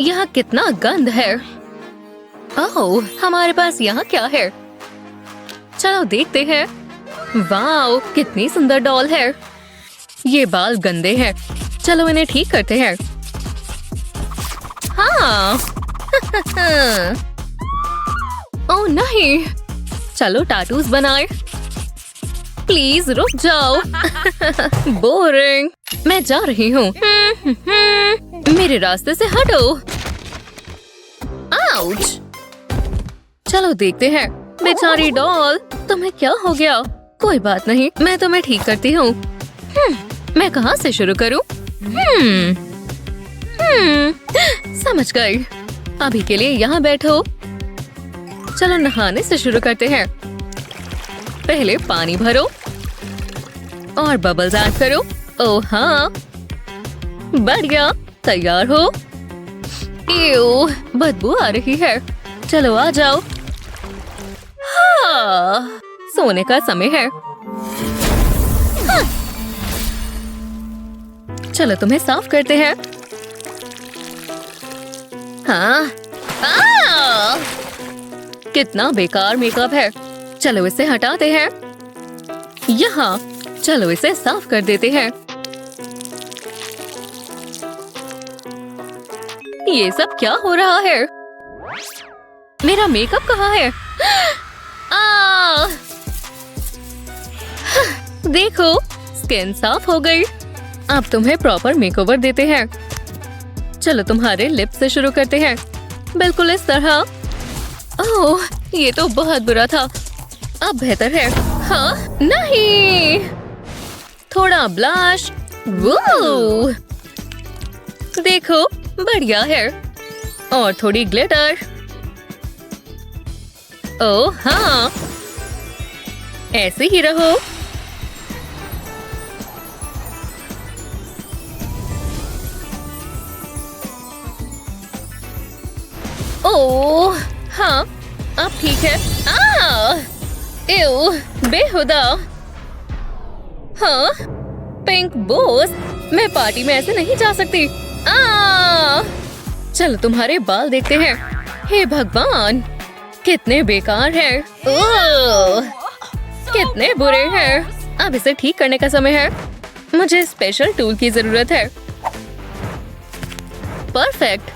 यहाँ कितना गंद है। ओह, हमारे पास यहाँ क्या है? चलो देखते हैं। वाओ, कितनी सुंदर डॉल है। ये बाल गंदे हैं, चलो इन्हें ठीक करते हैं। हाँ। ओह नहीं, चलो टैटूज बनाए। प्लीज रुक जाओ। बोरिंग, मैं जा रही हूँ। मेरे रास्ते से हटो। आउच। चलो देखते हैं। बेचारी डॉल, तुम्हें क्या हो गया? कोई बात नहीं, मैं तुम्हें ठीक करती हूँ। मैं कहाँ से शुरू करूँ? समझ गई। अभी के लिए यहाँ बैठो। चलो नहाने से शुरू करते हैं। पहले पानी भरो और बबल्स ऐड करो। ओह हाँ, बढ़िया, तैयार हो। एव, बदबू आ रही है। चलो आ जाओ। हाँ, सोने का समय है। हाँ। चलो तुम्हें साफ करते हैं। हाँ। कितना बेकार मेकअप है। चलो इसे हटाते हैं। यहाँ, चलो इसे साफ कर देते हैं। ये सब क्या हो रहा है? मेरा मेकअप कहाँ है? देखो, स्किन साफ हो गई। अब तुम्हें प्रॉपर मेकओवर देते हैं। चलो तुम्हारे लिप्स से शुरू करते हैं। बिल्कुल इस तरह। ओह, ये तो बहुत बुरा था। अब बेहतर है। हाँ, नहीं, थोड़ा ब्लश। वो देखो, बढ़िया है। और थोड़ी ग्लिटर। ओह हाँ, ऐसे ही रहो। ओह हाँ, अब ठीक है। एव, बेहुदा। हाँ, पिंक बोस, मैं पार्टी में ऐसे नहीं जा सकती। चलो तुम्हारे बाल देखते हैं। हे भगवान, कितने बेकार हैं। कितने बुरे हैं। अब इसे ठीक करने का समय है। मुझे स्पेशल टूल की जरूरत है। परफेक्ट।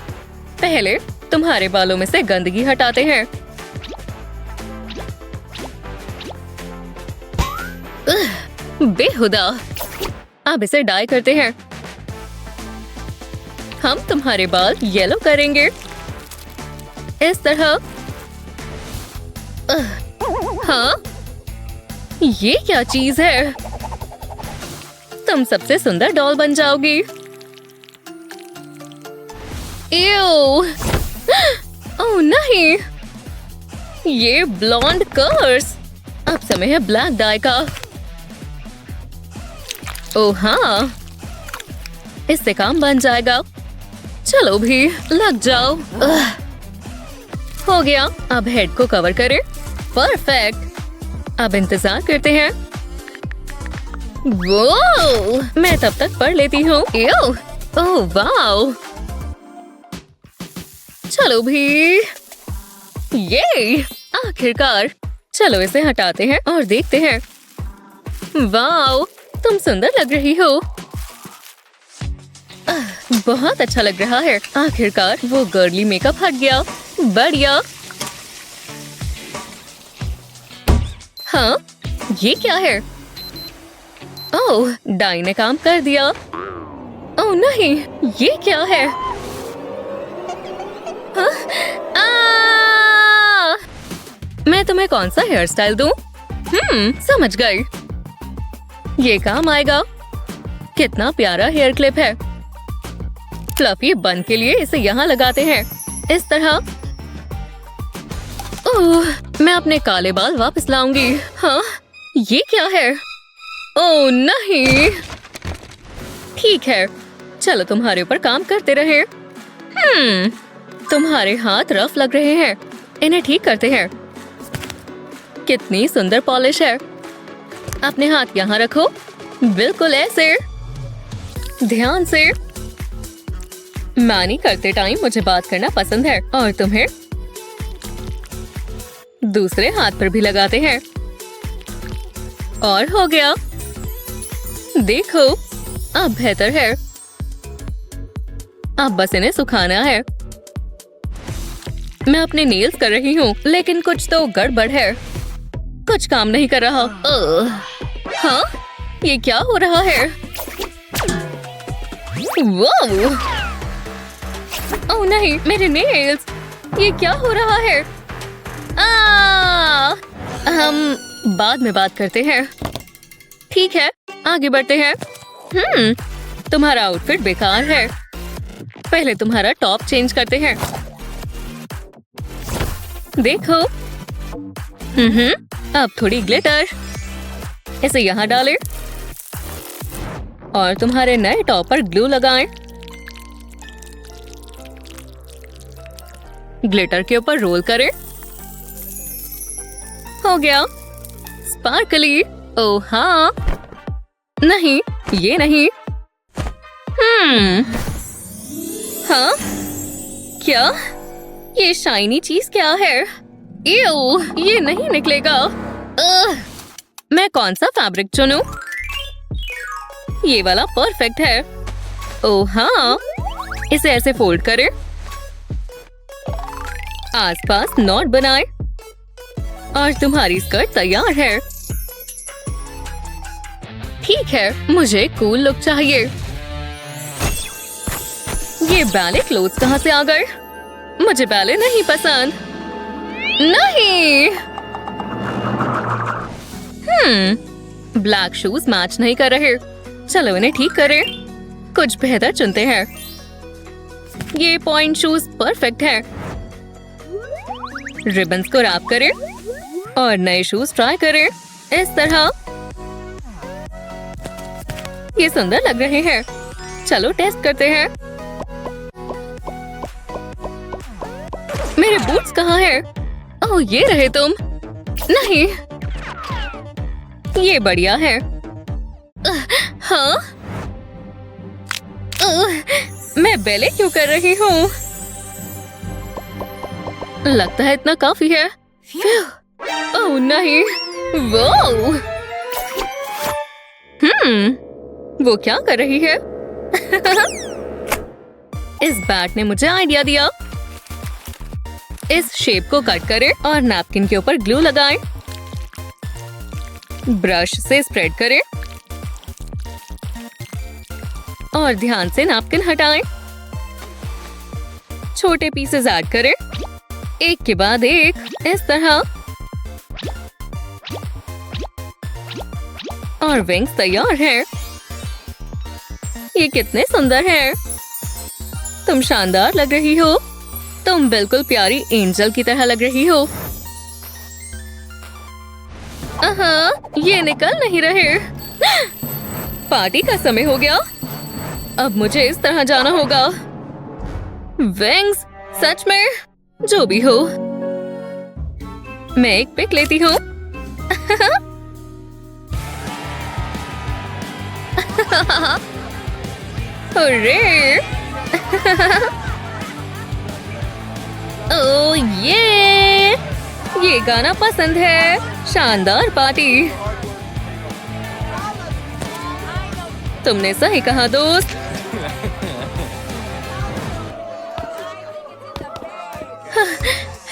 पहले तुम्हारे बालों में से गंदगी हटाते हैं। बेहुदा। अब इसे डाई करते हैं। हम तुम्हारे बाल येलो करेंगे, इस तरह। हाँ, ये क्या चीज है? तुम सबसे सुंदर डॉल बन जाओगी। ओह नहीं, ये ब्लॉन्ड कर्स। अब समय है ब्लैक डाई का। ओह हाँ, इससे काम बन जाएगा। चलो भी लग जाओ। हो गया। अब हेड को कवर करें। परफेक्ट। अब इंतजार करते हैं। वो मैं तब तक पढ़ लेती हूँ। ओह वाओ, चलो भी। ये आखिरकार। चलो इसे हटाते हैं और देखते हैं। वाओ, तुम सुंदर लग रही हो। बहुत अच्छा लग रहा है। आखिरकार वो गर्ली मेकअप हट गया। बढ़िया। हाँ, ये क्या है? ओह, डाई ने काम कर दिया। ओह नहीं, ये क्या है? हाँ? मैं तुम्हें कौन सा हेयर स्टाइल दूं? समझ गई। ये काम आएगा। कितना प्यारा हेयर क्लिप है। फ्लफी बन के लिए इसे यहाँ लगाते हैं, इस तरह। ओह, मैं अपने काले बाल वापस लाऊंगी। हाँ, ये क्या है? ओह नहीं। ठीक है, चलो तुम्हारे ऊपर काम करते रहे। तुम्हारे हाथ रफ लग रहे हैं। इन्हें ठीक करते हैं। कितनी सुंदर पॉलिश है। अपने हाथ यहाँ रखो, बिल्कुल ऐसे। ध्यान से। मैनी करते टाइम मुझे बात करना पसंद है। और तुम्हें? दूसरे हाथ पर भी लगाते हैं। और हो गया। देखो, अब बेहतर है। अब बस इन्हें सुखाना है। मैं अपने नेल्स कर रही हूँ, लेकिन कुछ तो गड़बड़ है। कुछ काम नहीं कर रहा। हाँ, ये क्या हो रहा है? वाह! ओह नहीं, मेरे नेल्स! ये क्या हो रहा है? हम बाद में बात करते हैं। ठीक है, आगे बढ़ते हैं। तुम्हारा आउटफिट बेकार है। पहले तुम्हारा टॉप चेंज करते हैं। देखो। अब थोड़ी ग्लिटर। इसे यहाँ डालें और तुम्हारे नए टॉप पर ग्लू लगाएं। ग्लिटर के ऊपर रोल करें। हो गया। स्पार्कली। ओह हाँ। नहीं, ये नहीं। हाँ? क्या? ये शाइनी चीज क्या है? एव, ये नहीं निकलेगा। मैं कौन सा फैब्रिक चुनूं? ये वाला परफेक्ट है। ओह हाँ, इसे ऐसे फोल्ड करें। आसपास नॉट बनाएं और तुम्हारी स्कर्ट तैयार है। ठीक है, मुझे कूल लुक चाहिए। ये बैले क्लोथ्स कहाँ से आ गए? मुझे बैले नहीं पसंद। नहीं। ब्लैक शूज मैच नहीं कर रहे। चलो इन्हें ठीक करें। कुछ बेहतर चुनते हैं। ये पॉइंट शूज परफेक्ट है। रिबन्स को रैप करें और नए शूज ट्राई करें। इस तरह। ये सुंदर लग रहे हैं। चलो टेस्ट करते हैं। मेरे बूट्स कहाँ हैं? ओह, ये रहे तुम। नहीं, ये बढ़िया है। हाँ? मैं बेले क्यों कर रही हूँ? लगता है इतना काफी है। ओह नहीं। वो वो क्या कर रही है? इस बैट ने मुझे आइडिया दिया। इस शेप को कट करें और नैपकिन के ऊपर ग्लू लगाएं। ब्रश से स्प्रेड करें और ध्यान से नैपकिन हटाएं। छोटे पीसेस ऐड करें, एक के बाद एक, इस तरह। और विंग्स तैयार हैं। ये कितने सुंदर हैं। तुम शानदार लग रही हो। तुम बिल्कुल प्यारी एंजल की तरह लग रही हो। ये निकल नहीं रहे। पार्टी का समय हो गया। अब मुझे इस तरह जाना होगा। विंग्स, सच में? जो भी हो। मैं एक पिक लेती हूँ। हुर्रे! ओह ये गाना पसंद है। शानदार पार्टी। तुमने सही कहा दोस्त।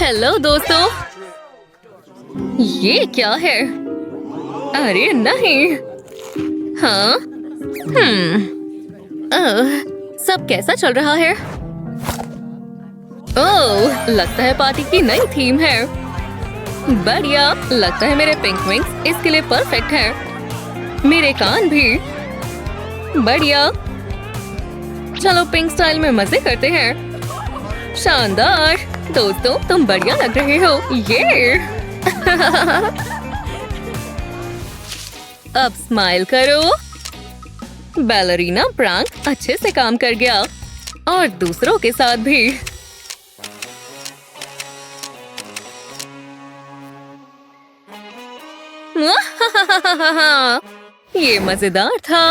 हेलो दोस्तों। ये क्या है? अरे नहीं। हाँ? सब कैसा चल रहा है? ओह, लगता है पार्टी की नई थीम है। बढ़िया। लगता है मेरे पिंक विंग्स इसके लिए परफेक्ट है। मेरे कान भी। बढ़िया। चलो पिंक स्टाइल में मजे करते हैं। शानदार। दोस्तों, तुम बढ़िया लग रहे हो। ये अब स्माइल करो। बैलरीना प्रैंक अच्छे से काम कर गया और दूसरों के साथ भी। ये मजेदार था।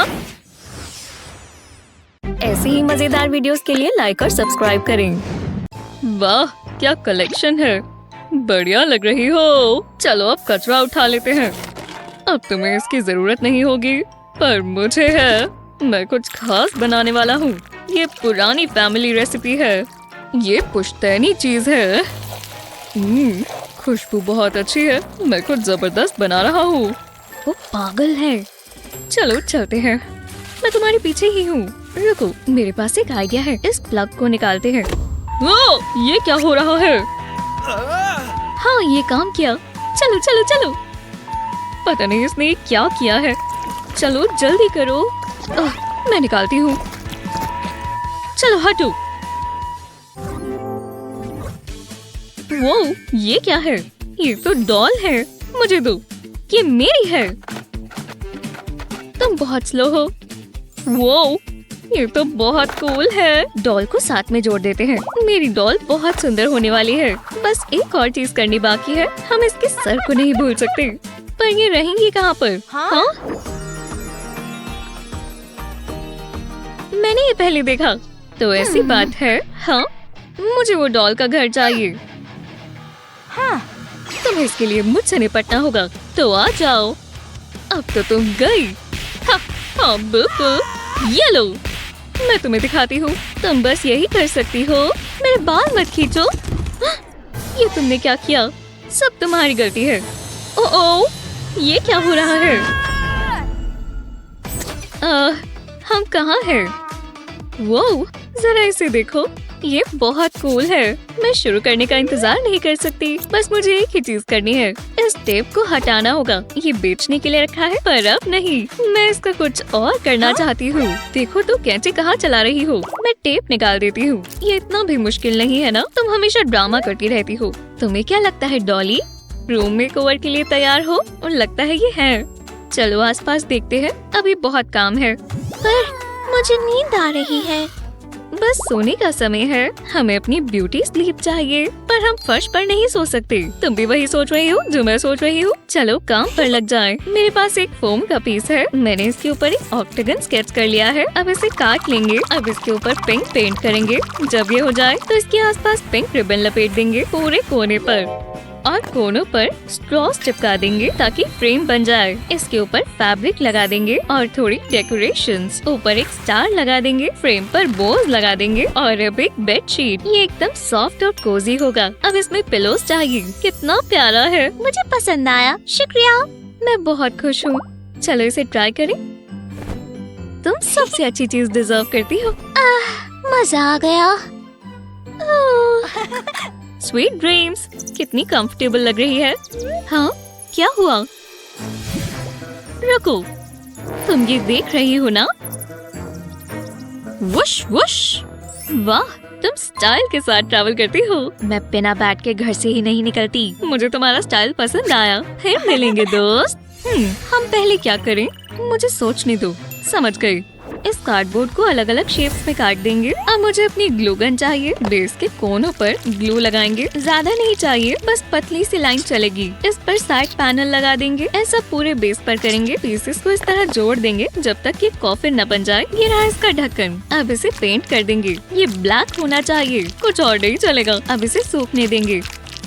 ऐसी ही मजेदार वीडियोस के लिए लाइक और सब्सक्राइब करें। वाह, क्या कलेक्शन है, बढ़िया लग रही हो। चलो अब कचरा उठा लेते हैं। अब तुम्हें इसकी जरूरत नहीं होगी, पर मुझे है। मैं कुछ खास बनाने वाला हूँ। ये पुरानी फैमिली रेसिपी है। ये पुश्तैनी चीज है। खुशबू बहुत अच्छी है। मैं कुछ जबरदस्त बना रहा हूँ। वो पागल है। चलो चलते हैं। मैं तुम्हारे पीछे ही हूँ। रुको, मेरे पास एक आइडिया है। इस प्लग को निकालते हैं। वो, ये क्या हो रहा है? हाँ, ये काम किया। चलो चलो चलो। पता नहीं इसने क्या किया है। चलो जल्दी करो। मैं निकालती हूँ। चलो हटो। वो, ये क्या है? ये तो डॉल है। मुझे दो, ये मेरी है। तुम बहुत स्लो हो। वो, ये तो बहुत कूल है। डॉल को साथ में जोड़ देते हैं। मेरी डॉल बहुत सुंदर होने वाली है। बस एक और चीज करनी बाकी है। हम इसके सर को नहीं भूल सकते। पर ये रहेंगी कहाँ पर? हाँ? मैंने ये पहले देखा। तो ऐसी बात है। हाँ, मुझे वो डॉल का घर चाहिए। हाँ, तुम्हें इसके लिए मुझसे निपटना होगा। तो आ जाओ। अब तो तुम गई। हाँ, बिल्कुल। ये लो, मैं तुम्हें दिखाती हूँ। तुम बस यही कर सकती हो। मेरे बाल मत खींचो। ये तुमने क्या किया? सब तुम्हारी गलती है। ओह, ये क्या हो रहा है? हम कहाँ हैं? वो, जरा इसे देखो। ये बहुत कूल है। मैं शुरू करने का इंतजार नहीं कर सकती। बस मुझे एक ही चीज करनी है। इस टेप को हटाना होगा। ये बेचने के लिए रखा है, पर अब नहीं। मैं इसका कुछ और करना चाहती हूँ। देखो तो कैंची कहाँ चला रही हो। मैं टेप निकाल देती हूँ। ये इतना भी मुश्किल नहीं है ना। तुम हमेशा ड्रामा करती रहती हो। तुम्हें क्या लगता है डॉली? रूम मेकओवर के लिए तैयार हो? और लगता है ये है। चलो आसपास देखते हैं। अभी बहुत काम है। पर मुझे नींद आ रही है। बस सोने का समय है। हमें अपनी ब्यूटी स्लीप चाहिए, पर हम फर्श पर नहीं सो सकते। तुम भी वही सोच रही हो जो मैं सोच रही हूँ। चलो काम पर लग जाएं। मेरे पास एक फोम का पीस है। मैंने इसके ऊपर एक ऑक्टागन स्केच कर लिया है। अब इसे काट लेंगे। अब इसके ऊपर पिंक पेंट करेंगे। जब ये हो जाए तो इसके आसपास पिंक रिबन लपेट देंगे पूरे कोने पर, और कोनों पर स्ट्रॉस चिपका देंगे ताकि फ्रेम बन जाए। इसके ऊपर फैब्रिक लगा देंगे और थोड़ी डेकोरेशंस। ऊपर एक स्टार लगा देंगे। फ्रेम पर बोज लगा देंगे और अब एक बेडशीट। ये एकदम सॉफ्ट और कोजी होगा। अब इसमें पिलोस चाहिए। कितना प्यारा है। मुझे पसंद आया, शुक्रिया। मैं बहुत खुश हूँ। चलो इसे ट्राई करें। तुम सबसे अच्छी चीज डिजर्व करती हो। मजा आ गया। Sweet dreams. कितनी कंफर्टेबल लग रही है। हाँ, क्या हुआ? रुको, तुम ये देख रही हो ना? Whoosh whoosh. वाह, तुम स्टाइल के साथ ट्रैवल करती हो। मैं बिना बैग के घर से ही नहीं निकलती। मुझे तुम्हारा स्टाइल पसंद आया। फिर मिलेंगे दोस्त। हम पहले क्या करें? मुझे सोचने दो। समझ गई। इस कार्डबोर्ड को अलग अलग शेप्स में काट देंगे। अब मुझे अपनी ग्लू गन चाहिए। बेस के कोनों पर ग्लू लगाएंगे। ज्यादा नहीं चाहिए, बस पतली सी लाइन चलेगी। इस पर साइड पैनल लगा देंगे। ऐसा पूरे बेस पर करेंगे। पीसेस को इस तरह जोड़ देंगे जब तक ये कॉफिन न बन जाए। ये रहा इसका ढक्कन। अब इसे पेंट कर देंगे। ये ब्लैक होना चाहिए, कुछ और नहीं चलेगा। अब इसे सूखने देंगे।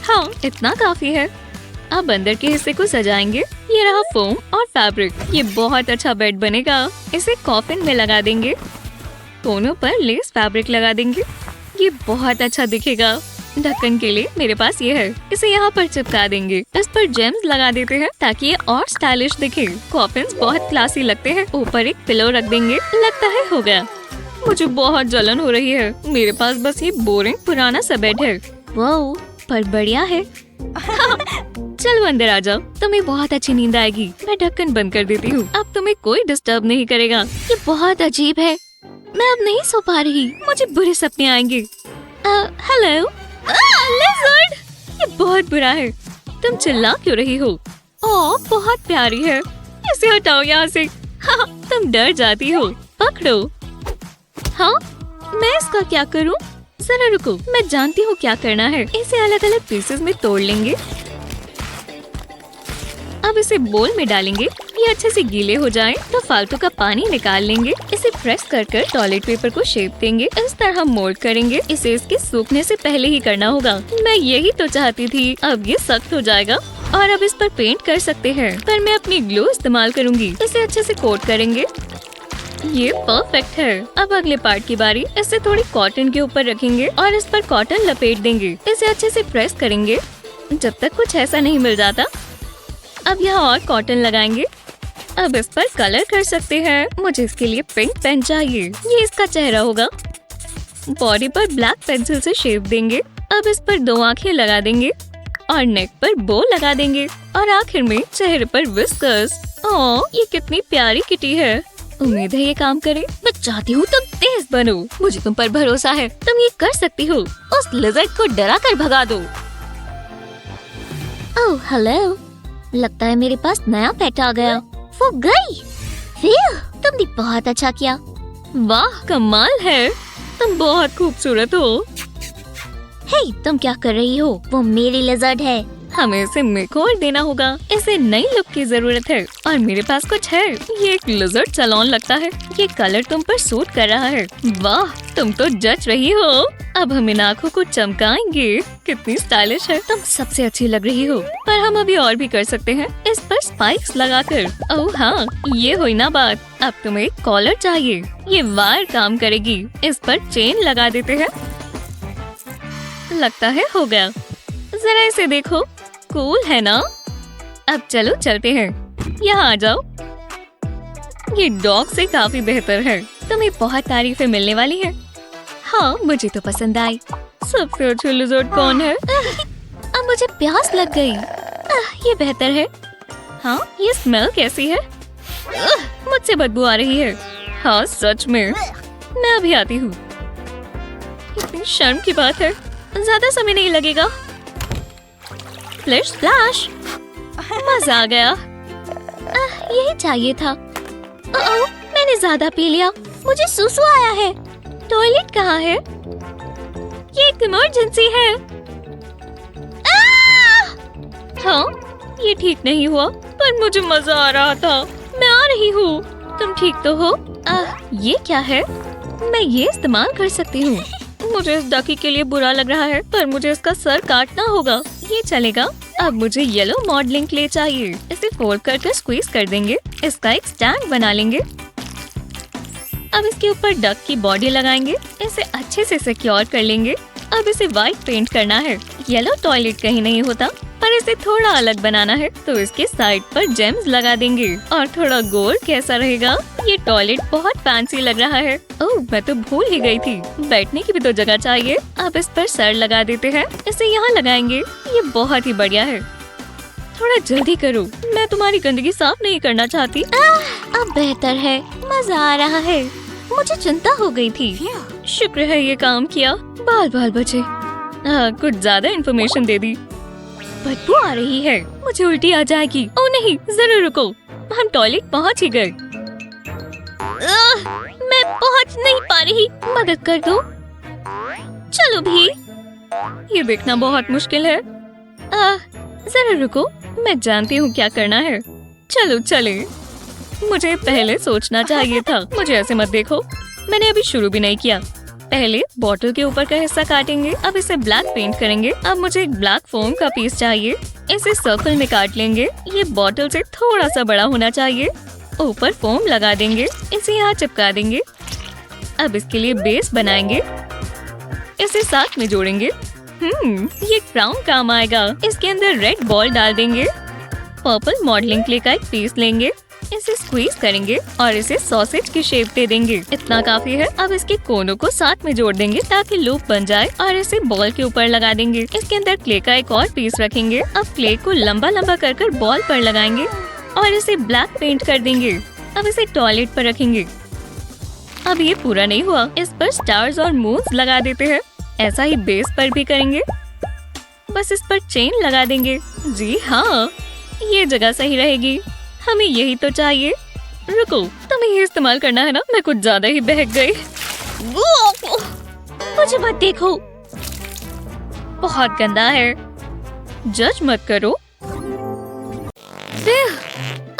हाँ, इतना काफी है। अब अंदर के हिस्से को सजाएंगे। ये रहा फोम और फैब्रिक। ये बहुत अच्छा बेड बनेगा। इसे कॉफिन में लगा देंगे। कोनों पर लेस फैब्रिक लगा देंगे। ये बहुत अच्छा दिखेगा। ढक्कन के लिए मेरे पास ये है। इसे यहाँ पर चिपका देंगे। इस पर जेम्स लगा देते हैं ताकि ये और स्टाइलिश दिखे। कॉफिन्स बहुत क्लासी लगते हैं। ऊपर एक पिलो रख देंगे। लगता है हो गया। मुझे बहुत जलन हो रही है। मेरे पास बस ये बोरिंग पुराना सा बेड है। वाह, पर बढ़िया है। चलो अंदर आ जाओ। तुम्हें बहुत अच्छी नींद आएगी। मैं ढक्कन बंद कर देती हूँ। अब तुम्हें कोई डिस्टर्ब नहीं करेगा। ये बहुत अजीब है। मैं अब नहीं सो पा रही। मुझे बुरे सपने आएंगे। Hello, lizard. ये बहुत बुरा है। तुम चिल्ला क्यों रही हो? ओह, बहुत प्यारी है। इसे हटाओ यहाँ से। हाँ, तुम डर जाती हो। पकड़ो। हाँ, मैं इसका क्या करूँ? जरा रुको, मैं जानती हूँ क्या करना है। इसे अलग अलग पीसेस में तोड़ लेंगे। अब इसे बोल में डालेंगे। ये अच्छे से गीले हो जाएं तो फालतू का पानी निकाल लेंगे। इसे प्रेस कर कर टॉयलेट पेपर को शेप देंगे। इस तरह मोल्ड करेंगे। इसे इसके सूखने से पहले ही करना होगा। मैं यही तो चाहती थी। अब ये सख्त हो जाएगा और अब इस पर पेंट कर सकते हैं, पर मैं अपनी ग्लू इस्तेमाल करूंगी। इसे अच्छे से कोट करेंगे। ये परफेक्ट है। अब अगले पार्ट की बारी। इसे थोड़ी कॉटन के ऊपर रखेंगे और इस पर कॉटन लपेट देंगे। इसे अच्छे से प्रेस करेंगे जब तक कुछ ऐसा नहीं मिल जाता। अब यहाँ और कॉटन लगाएंगे। अब इस पर कलर कर सकते हैं। मुझे इसके लिए पिंक पेन चाहिए। ये इसका चेहरा होगा। बॉडी पर ब्लैक पेंसिल से शेप देंगे। अब इस पर 2 आँखें लगा देंगे और नेक पर बो लगा देंगे और आखिर में चेहरे पर विस्कर्स। ओह, ये कितनी प्यारी किटी है। उम्मीद है ये काम करे। मैं चाहती हूँ तुम तेज बनो। मुझे तुम पर भरोसा है। तुम ये कर सकती हो। उस लिज़र्ड को डरा कर भगा दो। ओह हेलो, लगता है मेरे पास नया पेट आ गया। वो गई। फिर तुमने बहुत अच्छा किया। वाह, कमाल है। तुम बहुत खूबसूरत हो। हे, तुम क्या कर रही हो? वो मेरी लिज़र्ड है। हमें इसे मेकओवर देना होगा। इसे नई लुक की जरूरत है और मेरे पास कुछ है। ये एक लिज़र्ड सैलून लगता है। ये कलर तुम पर सूट कर रहा है। वाह, तुम तो जच रही हो। अब हम इन आँखों को चमकाएंगे। कितनी स्टाइलिश है। तुम सबसे अच्छी लग रही हो। पर हम अभी और भी कर सकते हैं। इस पर स्पाइक्स लगाकर। ओह हाँ, ये हुई ना बात। अब तुम्हें एक कॉलर चाहिए। ये वायर काम करेगी। इस पर चेन लगा देते हैं। लगता है हो गया। जरा इसे देखो, कूल है ना? अब चलो चलते हैं। यहाँ आ जाओ। ये डॉग से काफी बेहतर है। तुम्हें बहुत तारीफें मिलने वाली हैं। हाँ, मुझे तो पसंद आई। सबसे अच्छी लिज़र्ड कौन है? अब मुझे प्यास लग गई। ये बेहतर है। हाँ, ये स्मेल कैसी है? मुझसे बदबू आ रही है। हाँ सच में। मैं अभी आती हूँ। कितनी शर्म की बात है। ज्यादा समय नहीं लगेगा। Flash splash. मजा आ गया। यही चाहिए था। ओह, मैंने ज्यादा पी लिया। मुझे सुसु आया है। टॉयलेट कहाँ है? ये एक इमरजेंसी है। हाँ, ये ठीक नहीं हुआ, पर मुझे मजा आ रहा था। मैं आ रही हूँ। तुम ठीक तो हो? ये क्या है? मैं ये इस्तेमाल कर सकती हूँ। मुझे इस डकी के लिए बुरा लग रहा है, पर मुझे इसका सर काटना होगा। ये चलेगा। अब मुझे येलो मॉडलिंग क्ले चाहिए। इसे फोल्ड करके स्क्वीज कर देंगे। इसका एक स्टैंड बना लेंगे। अब इसके ऊपर डक की बॉडी लगाएंगे। इसे अच्छे से सिक्योर कर लेंगे। अब इसे व्हाइट पेंट करना है। येलो टॉयलेट कहीं नहीं होता, पर इसे थोड़ा अलग बनाना है, तो इसके साइड पर जेम्स लगा देंगे। और थोड़ा गोल्ड कैसा रहेगा? ये टॉयलेट बहुत फैंसी लग रहा है। ओह, मैं तो भूल ही गई थी। बैठने की भी तो जगह चाहिए। अब इस पर सर लगा देते हैं। इसे यहाँ लगाएंगे। ये बहुत ही बढ़िया है। थोड़ा जल्दी करो। मैं तुम्हारी गंदगी साफ नहीं करना चाहती। अब बेहतर है। मजा आ रहा है। मुझे चिंता हो गई थी। शुक्र है ये काम किया। बाल बाल बचे। कुछ ज्यादा इन्फॉर्मेशन दे दी। बदबू आ रही है। मुझे उल्टी आ जाएगी। ओह नहीं, जरूर रुको। हम टॉयलेट पहुंच ही गए। मैं पहुंच नहीं पा रही। मदद कर दो। चलो भी। ये देखना बहुत मुश्किल है। जरा रुको, मैं जानती हूँ क्या करना है। चलो चले। मुझे पहले सोचना चाहिए था। मुझे ऐसे मत देखो। मैंने अभी शुरू भी नहीं किया। पहले बॉटल के ऊपर का हिस्सा काटेंगे। अब इसे ब्लैक पेंट करेंगे। अब मुझे एक ब्लैक फोम का पीस चाहिए। इसे सर्कल में काट लेंगे। ये बॉटल से थोड़ा सा बड़ा होना चाहिए। ऊपर फोम लगा देंगे। इसे यहाँ चिपका देंगे। अब इसके लिए बेस बनाएंगे। इसे साथ में जोड़ेंगे। ये क्राउन काम आएगा। इसके अंदर रेड बॉल डाल देंगे। पर्पल मॉडलिंग क्ले का एक पीस लेंगे। इसे स्क्वीज करेंगे और इसे सॉसेज की शेप दे देंगे। इतना काफी है। अब इसके कोनों को साथ में जोड़ देंगे ताकि लूप बन जाए और इसे बॉल के ऊपर लगा देंगे। इसके अंदर क्ले का एक और पीस रखेंगे। अब क्ले को लंबा लंबा कर बॉल पर लगाएंगे और इसे ब्लैक पेंट कर देंगे। अब इसे टॉयलेट पर रखेंगे। अब ये पूरा नहीं हुआ। इस पर स्टार्स और मून्स लगा देते हैं। ऐसा ही बेस पर भी करेंगे। बस इस पर चेन लगा देंगे। जी हाँ, ये जगह सही रहेगी। हमें यही तो चाहिए। रुको, तुम्हें ये इस्तेमाल करना है ना? मैं कुछ ज्यादा ही बहक गई। मुझे मत देखो। बहुत गंदा है। जज मत करो।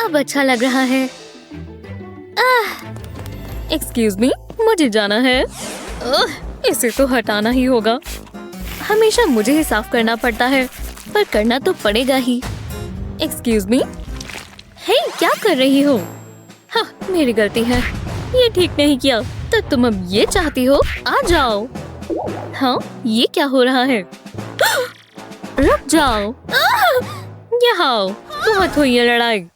अब अच्छा लग रहा है। एक्सक्यूज मी, मुझे जाना है। इसे तो हटाना ही होगा। हमेशा मुझे ही साफ करना पड़ता है, पर करना तो पड़ेगा ही। एक्सक्यूज मी, हे क्या कर रही हो? हाँ, मेरी गलती है, ये ठीक नहीं किया। तो तुम अब ये चाहती हो? आ जाओ। हाँ, ये क्या हो रहा है? रुक जाओ। यहाँ बहुत हुई है लड़ाई।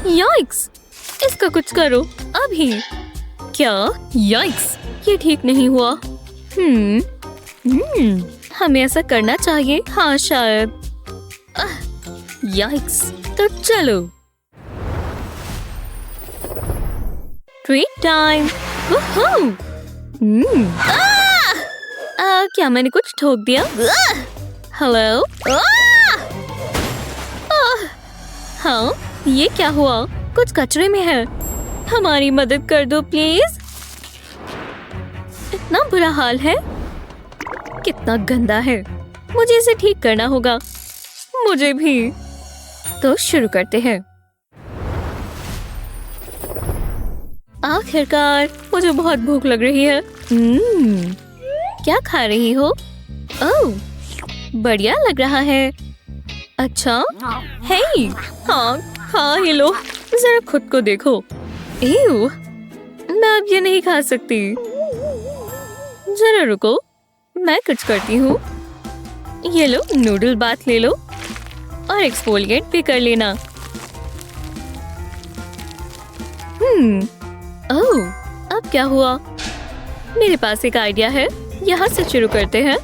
याइक्स, इसका कुछ करो अभी। क्या? याइक्स, ये ठीक नहीं हुआ। हमें ऐसा करना चाहिए। हाँ शायद। याइक्स, तो चलो। Treat time. क्या मैंने कुछ ठोक दिया? हेलो? हाँ, ये क्या हुआ? कुछ कचरे में है। हमारी मदद कर दो प्लीज। इतना बुरा हाल है। कितना गंदा है। मुझे इसे ठीक करना होगा। मुझे भी। तो शुरू करते हैं। आखिरकार, मुझे बहुत भूख लग रही है। क्या खा रही हो? ओह, बढ़िया लग रहा है। अच्छा, हे, हाँ, खा ही लो। जरा खुद को देखो। एव, मैं अब ये नहीं खा सकती। जरा रुको, मैं कुछ करती हूँ। ये लो, नूडल बाथ ले लो और एक्सफोलिएट भी कर लेना। ओह, अब क्या हुआ? मेरे पास एक आइडिया है। यहाँ से शुरू करते हैं।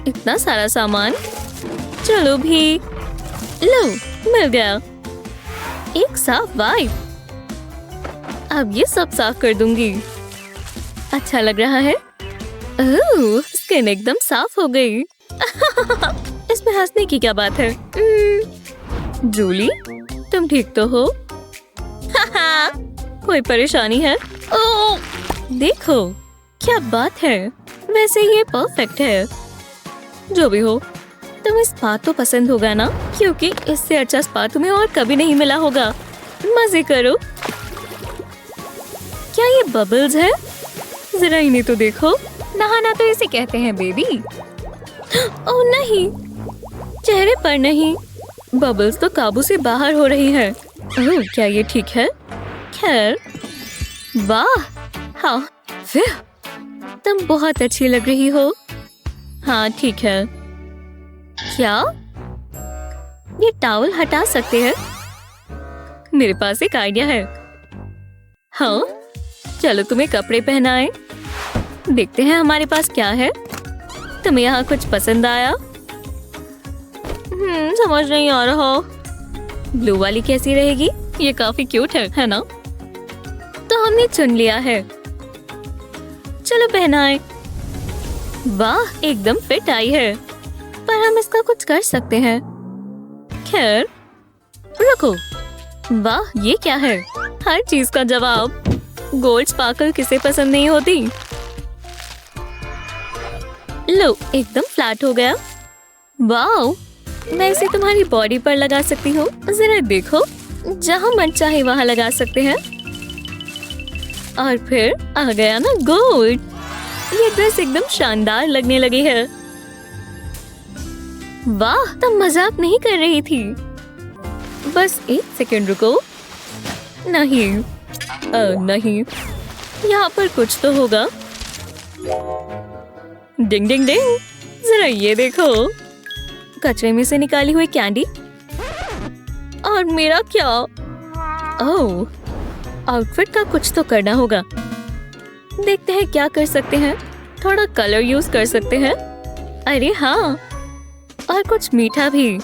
इतना सारा सामान। चलो भी। लो, मिल गया। एक साफ वाइप। अब ये सब साफ कर दूंगी। अच्छा लग रहा है। ओह, स्किन एकदम साफ हो गई। इसमें हंसने की क्या बात है? जूली, तुम ठीक तो हो? कोई परेशानी है? ओह, देखो, क्या बात है। वैसे ये परफेक्ट है। जो भी हो, तुम्हें स्पा तो पसंद होगा ना? क्योंकि इससे अच्छा स्पा तुम्हें और कभी नहीं मिला होगा। मजे करो। क्या ये बबल्स है? जरा इन्हें तो देखो। नहाना तो इसे कहते हैं बेबी। ओह नहीं, चेहरे पर नहीं। बबल्स तो काबू से बाहर हो रही है। ओह, क्या ये ठीक है? खैर, वाह, हाँ, फिर तुम बहुत अच्छी लग रही हो। हाँ ठीक है। क्या ये टॉवल हटा सकते हैं? मेरे पास एक आइडिया है। हाँ, चलो तुम्हें कपड़े पहनाए। देखते हैं हमारे पास क्या है। तुम्हें यहाँ कुछ पसंद आया? समझ नहीं आ रहा। ब्लू वाली कैसी रहेगी? ये काफी क्यूट है ना? तो हमने चुन लिया है। चलो पहनाए। वाह, एकदम फिट आई है। पर हम इसका कुछ कर सकते हैं। खैर, रुको। वाह, ये क्या है? हर चीज का जवाब। गोल्ड स्पार्कल किसे पसंद नहीं होती? लो, एकदम फ्लैट हो गया। वाह, मैं इसे तुम्हारी बॉडी पर लगा सकती हूँ। जरा देखो, जहाँ मन चाहे वहाँ लगा सकते हैं। और फिर आ गया ना गोल्ड। ये ड्रेस एकदम शानदार लगने लगी है। वाह, तुम मजाक नहीं कर रही थी। बस एक सेकंड रुको। नहीं, नहीं, यहाँ पर कुछ तो होगा। डिंग डिंग डिंग, जरा ये देखो। कचरे में से निकाली हुई कैंडी। और मेरा क्या? ओह, आउटफिट का कुछ तो करना होगा। देखते हैं क्या कर सकते हैं। थोड़ा कलर यूज कर सकते हैं। अरे हाँ, और कुछ मीठा भी,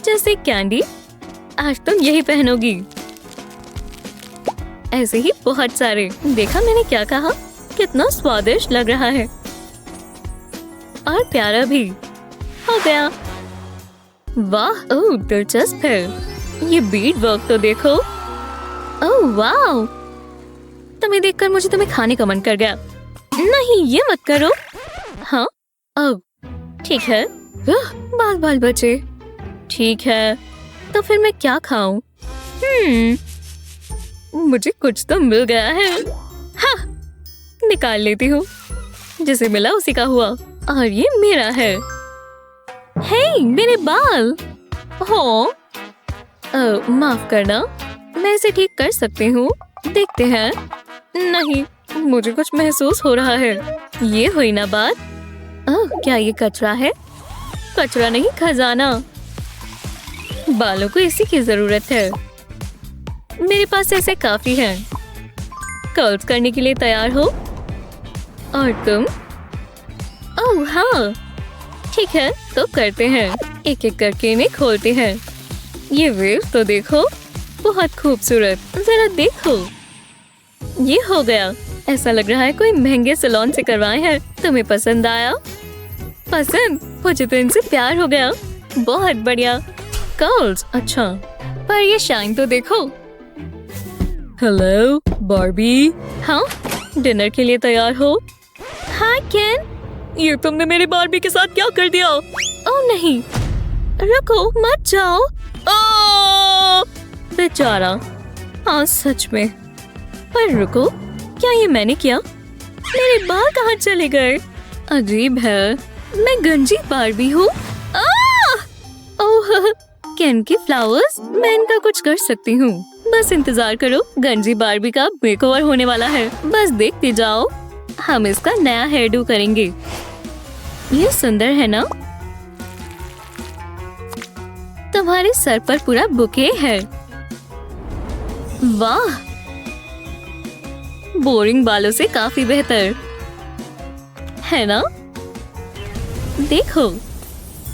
जैसे कैंडी। आज तुम यही पहनोगी। ऐसे ही बहुत सारे। देखा मैंने क्या कहा? कितना स्वादिष्ट लग रहा है और प्यारा भी। हो गया। वाह, ओह दिलचस्प है। ये बीड वर्क तो देखो। ओह वाह, तुम्हें देखकर मुझे तुम्हें खाने का मन कर गया। नहीं, ये मत करो। हाँ, ओह ठीक है। बाल बाल बचे। ठीक है, तो फिर मैं क्या खाऊं? मुझे कुछ तो मिल गया है। हाँ, निकाल लेती हूँ। जिसे मिला उसी का हुआ और ये मेरा है। हे, मेरे बाल। हो, माफ करना, मैं इसे ठीक कर सकती हूँ। देखते हैं। नहीं, मुझे कुछ महसूस हो रहा है। ये हुई ना बात। क्या ये कचरा है? कचरा नहीं, खजाना। बालों को इसी की जरूरत है। मेरे पास ऐसे काफी हैं। कर्ल्स करने के लिए तैयार हो? और तुम? ओह हाँ, ठीक है, तो करते हैं। एक एक करके इन्हें खोलते हैं। ये वेव तो देखो, बहुत खूबसूरत। जरा देखो, ये हो गया। ऐसा लग रहा है कोई महंगे सैलून से करवाए हैं। तुम्हें पसंद आया? पसंद? मुझे तो इनसे प्यार हो गया। बहुत बढ़िया। कर्ल्स, अच्छा, पर ये शाइन तो देखो। Hello Barbie. हाँ, डिनर के लिए तैयार हो? हाँ केन। ये तुमने मेरी बार्बी के साथ क्या कर दिया? ओह नहीं, रुको, मत जाओ। ओह, बेचारा। हाँ सच में। पर रुको, क्या ये मैंने किया? मेरे बाल कहाँ चले गए? अजीब है, मैं गंजी बार्बी हूँ। ओह, केन के फ्लावर्स, मैं इनका कुछ कर सकती हूँ। बस इंतजार करो, गंजी बार्बी का मेकओवर होने वाला है। बस देखते जाओ। हम इसका नया हेयर डू करेंगे। ये सुंदर है ना? तुम्हारे सर पर पूरा बुके है। वाह, बोरिंग बालों से काफी बेहतर है ना? देखो,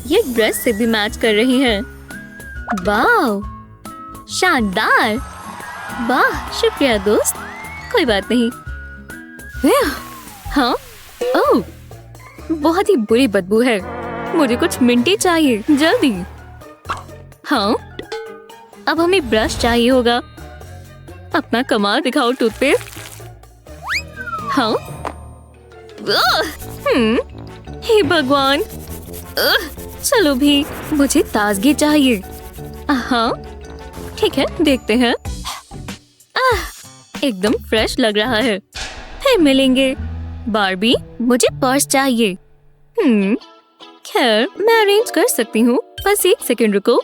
ये ड्रेस से भी मैच कर रही है। वाह, शानदार। वाह, शुक्रिया दोस्त। कोई बात नहीं। हाँ, ओह, बहुत ही बुरी बदबू है। मुझे कुछ मिंटी चाहिए, जल्दी। हाँ, अब हमें ब्रश चाहिए होगा। अपना कमाल दिखाओ टूथपेस्ट। हाँ, हे भगवान। चलो भी, मुझे ताजगी चाहिए। हाँ, ठीक है, देखते हैं। एकदम फ्रेश लग रहा है। फिर मिलेंगे। बार्बी, मुझे पर्स चाहिए। खैर, मैं अरेंज कर सकती हूँ। बस एक सेकंड रुको।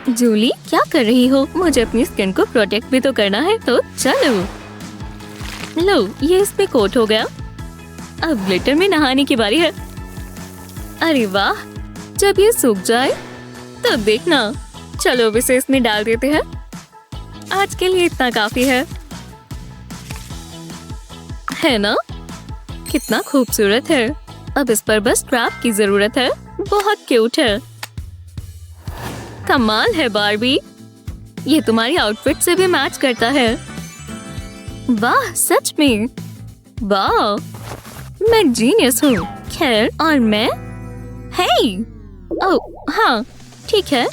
जूली, क्या कर रही हो? मुझे अपनी स्किन को प्रोटेक्ट भी तो करना है, तो चलो। लो, ये इसमें कोट हो गया। अब ग्लिटर में नहाने की बारी है। अरे वाह, जब ये सूख जाए तब देखना। चलो, अब इसे इसमें डाल देते हैं। आज के लिए इतना काफी है ना? कितना खूबसूरत है। अब इस पर बस स्ट्रैप की जरूरत है। बहुत क्यूट है। कमाल है बार्बी, ये तुम्हारी आउटफिट से भी मैच करता है। वाह, सच में। वाह, मैं जीनियस हूँ। खैर, और मैं? हे, ओह हाँ, ठीक है।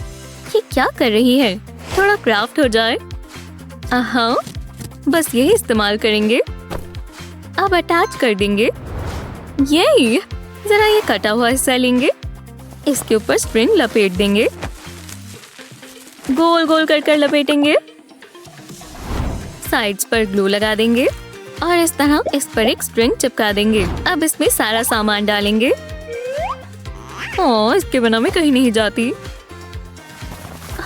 ये क्या कर रही है? थोड़ा क्राफ्ट हो जाए। हाँ, बस यही इस्तेमाल करेंगे। अब अटैच कर देंगे। यही, जरा ये कटा हुआ हिस्सा लेंगे। इसके ऊपर स्प्रिंग लपेट देंगे। गोल गोल कर लपेटेंगे। साइड्स पर ग्लू लगा देंगे और इस तरह इस पर एक स्ट्रिंग चिपका देंगे। अब इसमें सारा सामान डालेंगे। ओह, इसके बिना मैं कहीं नहीं जाती।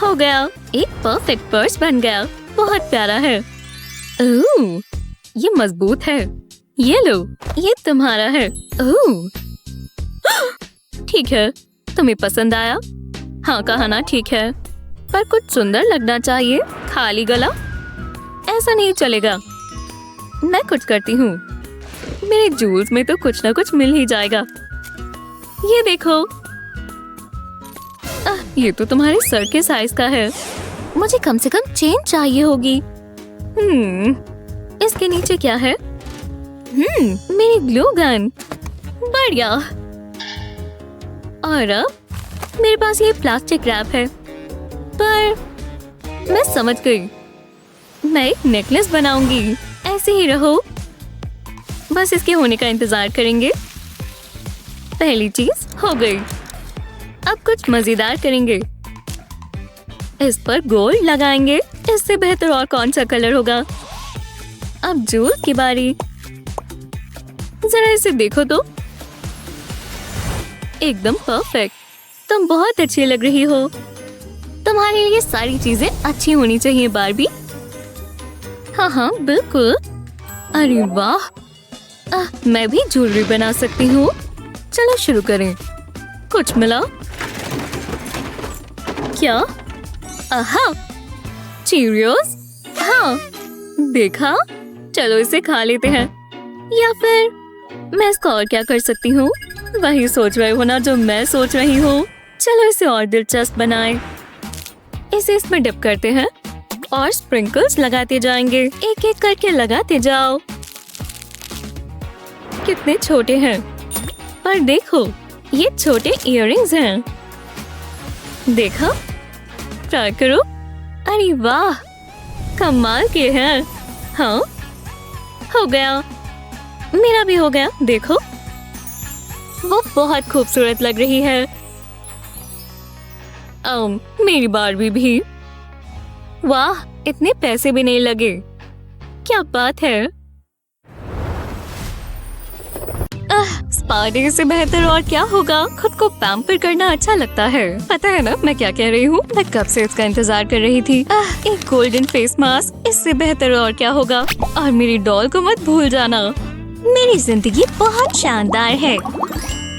हो गया, एक परफेक्ट पर्स बन गया। बहुत प्यारा है। ओह, ये मजबूत है। ये लो, ये तुम्हारा है। ओह, ठीक है, तुम्हें पसंद आया? हाँ कहा ना, ठीक है, पर कुछ सुंदर लगना चाहिए। खाली गला ऐसा नहीं चलेगा। मैं कुछ करती हूँ। मेरे जूल्स में तो कुछ ना कुछ मिल ही जाएगा। ये देखो, ये तो तुम्हारे सर के साइज का है। मुझे कम से कम चेन चाहिए होगी। इसके नीचे क्या है? मेरी ग्लू गन। बढ़िया। और अब मेरे पास ये प्लास्टिक रैप है। पर मैं समझ गई, मैं एक नेकलेस बनाऊंगी। ऐसे ही रहो, बस इसके होने का इंतजार करेंगे। पहली चीज हो गई। अब कुछ मजेदार करेंगे। इस पर गोल्ड लगाएंगे। इससे बेहतर और कौन सा कलर होगा। अब जूल की बारी। जरा इसे देखो तो, एकदम परफेक्ट। तुम बहुत अच्छी लग रही हो। तुम्हारे लिए सारी चीजें अच्छी होनी चाहिए बार्बी। हाँ हाँ बिल्कुल। अरे वाह, मैं भी ज्वेलरी बना सकती हूँ। चलो शुरू करें। कुछ मिला क्या? आहा, चीरियोस। हाँ देखा, चलो इसे खा लेते हैं। या फिर मैं इसका और क्या कर सकती हूँ? वही सोच रहे हो ना जो मैं सोच रही हूँ। चलो इसे और दिलचस्प बनाएं। इसे इसमें डिप करते हैं और स्प्रिंकल्स लगाते जाएंगे। एक एक करके लगाते जाओ। कितने छोटे हैं, पर देखो ये छोटे इयररिंग्स हैं। देखा, ट्राई करो। अरे वाह, कमाल के हैं। हाँ हो गया, मेरा भी हो गया। देखो वो बहुत खूबसूरत लग रही है। मेरी बार्बी भी। वाह, इतने पैसे भी नहीं लगे। क्या बात है। स्पा डे से बेहतर और क्या होगा। खुद को पैम्पर करना अच्छा लगता है। पता है ना मैं क्या कह रही हूँ। मैं कब से इसका इंतजार कर रही थी। एक गोल्डन फेस मास्क, इससे बेहतर और क्या होगा। और मेरी डॉल को मत भूल जाना। मेरी जिंदगी बहुत शानदार है,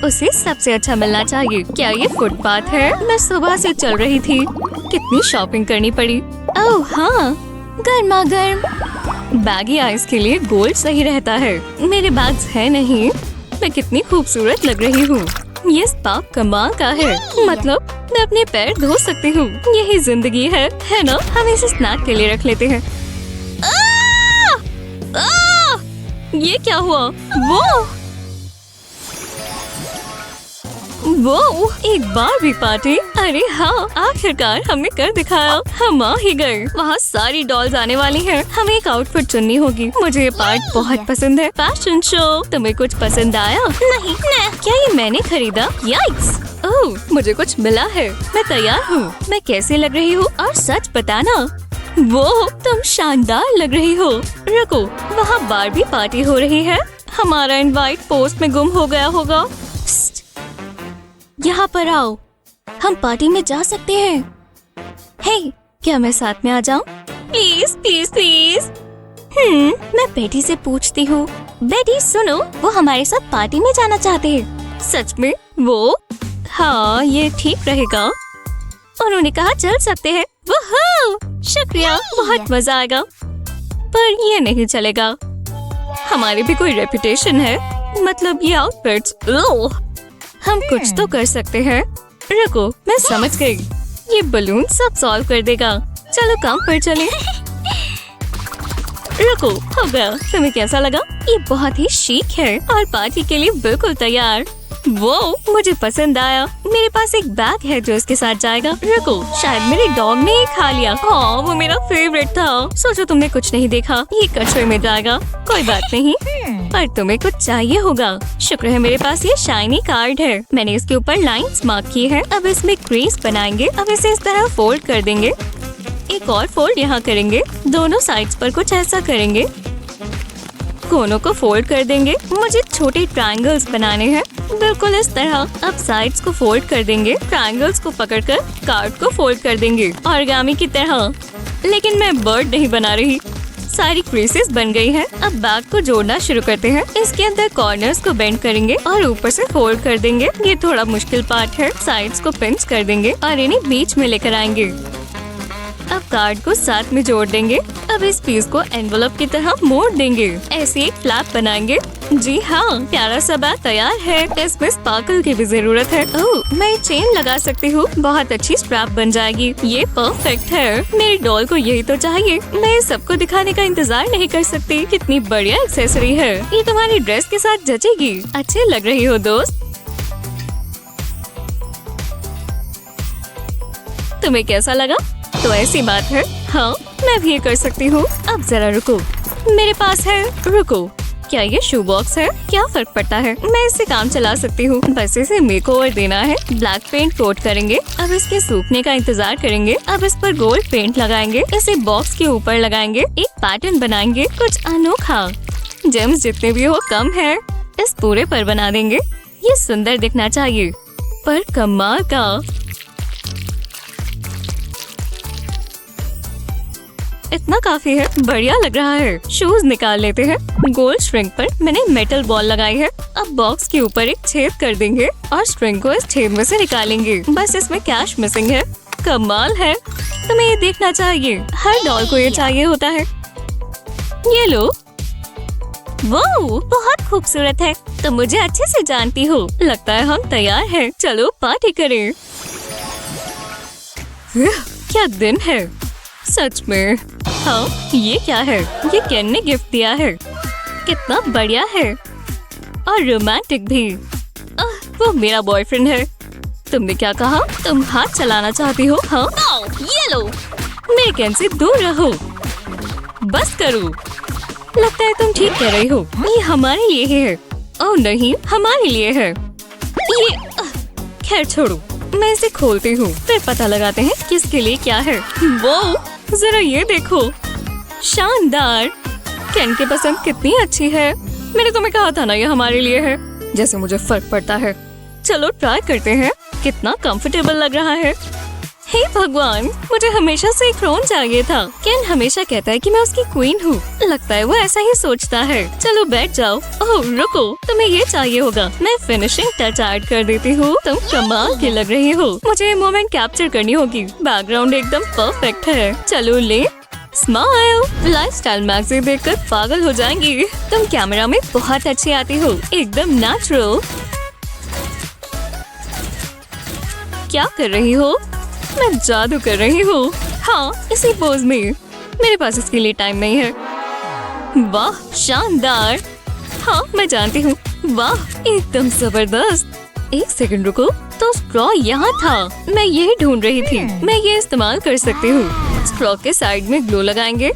उसे सबसे अच्छा मिलना चाहिए। क्या ये फुटपाथ है? मैं सुबह से चल रही थी, कितनी शॉपिंग करनी पड़ी। ओह हाँ, गर्मा गर्म। बैगी आइस के लिए गोल्ड सही रहता है। मेरे बैग्स है नहीं। मैं कितनी खूबसूरत लग रही हूँ। ये स्पा कमाल का है। मतलब मैं अपने पैर धो सकती हूँ। यही जिंदगी है ना। हम इसे स्नैक के लिए रख लेते हैं। ये क्या हुआ? वो एक बार्बी पार्टी। अरे हाँ, आखिरकार हमने कर दिखाया। हम आ ही गए। वहाँ सारी डॉल्स आने वाली हैं। हमें एक आउटफिट चुननी होगी। मुझे ये पार्ट बहुत पसंद है। Fashion show. तुम्हें कुछ पसंद आया? नहीं। क्या ये मैंने खरीदा? याइक्स! ओह, मुझे कुछ मिला है। मैं तैयार हूँ। मैं कैसी लग रही हूँ? और सच बताना, वो तुम शानदार लग रही हो। रुको, वहाँ बार्बी पार्टी हो रही है। हमारा इनवाइट पोस्ट में गुम हो गया होगा। यहाँ पर आओ, हम पार्टी में जा सकते हैं। हे, क्या मैं साथ में आ जाऊँ? Please please please. मैं बेटी से पूछती हूँ। बेटी सुनो, वो हमारे साथ पार्टी में जाना चाहते हैं। सच में? वो? हाँ, ये ठीक रहेगा। उन्होंने कहा चल सकते हैं। वहाँ, शुक्रिया, बहुत मजा आएगा। पर ये नहीं चलेगा। हमारी भी कोई रेपुटेशन है। मतलब ये आउटफिट्स। हम कुछ तो कर सकते हैं। रुको, मैं समझ गई। ये बलून सब सॉल्व कर देगा। चलो काम पर चलें। रुको, हो गया। तुम्हें कैसा लगा? ये बहुत ही शीक है और पार्टी के लिए बिल्कुल तैयार। वो मुझे पसंद आया। मेरे पास एक बैग है जो इसके साथ जाएगा। रुको, शायद मेरे डॉग ने ये खा लिया। हाँ, वो मेरा फेवरेट था। सोचो तुमने कुछ नहीं देखा। ये कचरे में जाएगा। कोई बात नहीं, पर तुम्हें कुछ चाहिए होगा। शुक्र है मेरे पास ये शाइनी कार्ड है। मैंने इसके ऊपर लाइंस मार्क की है। अब इसमें क्रीज बनाएंगे। अब इसे इस तरह फोल्ड कर देंगे। एक और फोल्ड यहाँ करेंगे। दोनों साइड्स पर कुछ ऐसा करेंगे। कोनों को फोल्ड कर देंगे। मुझे छोटे ट्रायंगल्स बनाने हैं, बिल्कुल इस तरह। अब साइड्स को फोल्ड कर देंगे। ट्रायंगल्स को पकड़कर कार्ड को फोल्ड कर देंगे ऑरिगामी की तरह। लेकिन मैं बर्ड नहीं बना रही। सारी क्रीसेस बन गई हैं। अब बैग को जोड़ना शुरू करते हैं। इसके अंदर कॉर्नर्स को बेंड करेंगे और ऊपर से फोल्ड कर देंगे। ये थोड़ा मुश्किल पार्ट है। साइड्स को पिंच कर देंगे और इन्हें बीच में लेकर आएंगे। अब कार्ड को साथ में जोड़ देंगे। अब इस पीस को एनवलप की तरह मोड़ देंगे। ऐसे एक फ्लैप बनाएंगे। जी हाँ, प्यारा सा बैग तैयार है। इसमें स्पार्कल की भी जरूरत है। ओह, मैं चेन लगा सकती हूँ। बहुत अच्छी स्ट्रैप बन जाएगी। ये परफेक्ट है। मेरी डॉल को यही तो चाहिए। मैं सबको दिखाने का इंतजार नहीं कर सकती। कितनी बढ़िया एक्सेसरी है। ये तुम्हारी ड्रेस के साथ जचेगी। अच्छे लग रही हो दोस्त। तुम्हें कैसा लगा? तो ऐसी बात है। हाँ, मैं भी ये कर सकती हूँ। अब जरा रुको, मेरे पास है। रुको, क्या ये शू बॉक्स है? क्या फर्क पड़ता है, मैं इससे काम चला सकती हूँ। बस इसे मेकओवर देना है। ब्लैक पेंट कोट करेंगे। अब इसके सूखने का इंतजार करेंगे। अब इस पर गोल्ड पेंट लगाएंगे। इसे बॉक्स के ऊपर लगाएंगे। एक पैटर्न बनाएंगे, कुछ अनोखा। जेम्स जितने भी हो कम है। इस पूरे पर बना देंगे। ये सुंदर दिखना चाहिए, पर कमाल का। इतना काफी है, बढ़िया लग रहा है। शूज निकाल लेते हैं। गोल्ड स्ट्रिंग पर मैंने मेटल बॉल लगाई है। अब बॉक्स के ऊपर एक छेद कर देंगे और स्ट्रिंग को इस छेद में से निकालेंगे। बस इसमें कैश मिसिंग है। कमाल है, तुम्हें ये देखना चाहिए। हर डॉल को ये चाहिए होता है। ये लो। वो बहुत खूबसूरत है। तुम मुझे अच्छे से जानती हो। लगता है हम तैयार हैं। चलो पार्टी करें। क्या दिन है सच में। हाँ, ये क्या है? ये केन ने गिफ्ट दिया है। कितना बढ़िया है और रोमांटिक भी। वो मेरा बॉयफ्रेंड है। तुमने क्या कहा? तुम हाथ चलाना चाहती हो? हाँ, ये लो। मेरे केन से दूर रहो। बस करो। लगता है तुम ठीक कह रही हो। ये हमारे लिए ही है। ओह नहीं, हमारे लिए है ये। खैर छोड़ो, मैं इसे खोलती हूँ, फिर पता लगाते हैं किसके लिए क्या है। वो जरा ये देखो, शानदार। केन की पसंद कितनी अच्छी है। मैंने तुम्हें कहा था ना ये हमारे लिए है। जैसे मुझे फर्क पड़ता है। चलो ट्राई करते हैं। कितना कंफर्टेबल लग रहा है। हे भगवान, मुझे हमेशा से एक क्राउन चाहिए था। केन हमेशा कहता है कि मैं उसकी क्वीन हूँ। लगता है वो ऐसा ही सोचता है। चलो बैठ जाओ। ओह रुको, तुम्हें ये चाहिए होगा। मैं फिनिशिंग टच ऐड कर देती हूँ। तुम कमाल की लग रही हो। मुझे ये मोमेंट कैप्चर करनी होगी। बैकग्राउंड एकदम परफेक्ट है। चलो ले। स्माइल। लाइफस्टाइल मैगजीन देखकर पागल हो जाएंगी। तुम कैमरा में बहुत अच्छी आती हो, एकदम नेचुरल। क्या कर रही हो? मैं जादू कर रही हूँ। हाँ, इसी पोज में। मेरे पास इसके लिए टाइम नहीं है। वाह, शानदार। हाँ, मैं जानती हूँ। वाह, एकदम जबरदस्त। एक सेकंड रुको, तो स्ट्रॉ यहाँ था। मैं यही ढूंढ रही थी। मैं ये इस्तेमाल कर सकती हूँ। स्ट्रॉ के साइड में ग्लू लगाएंगे।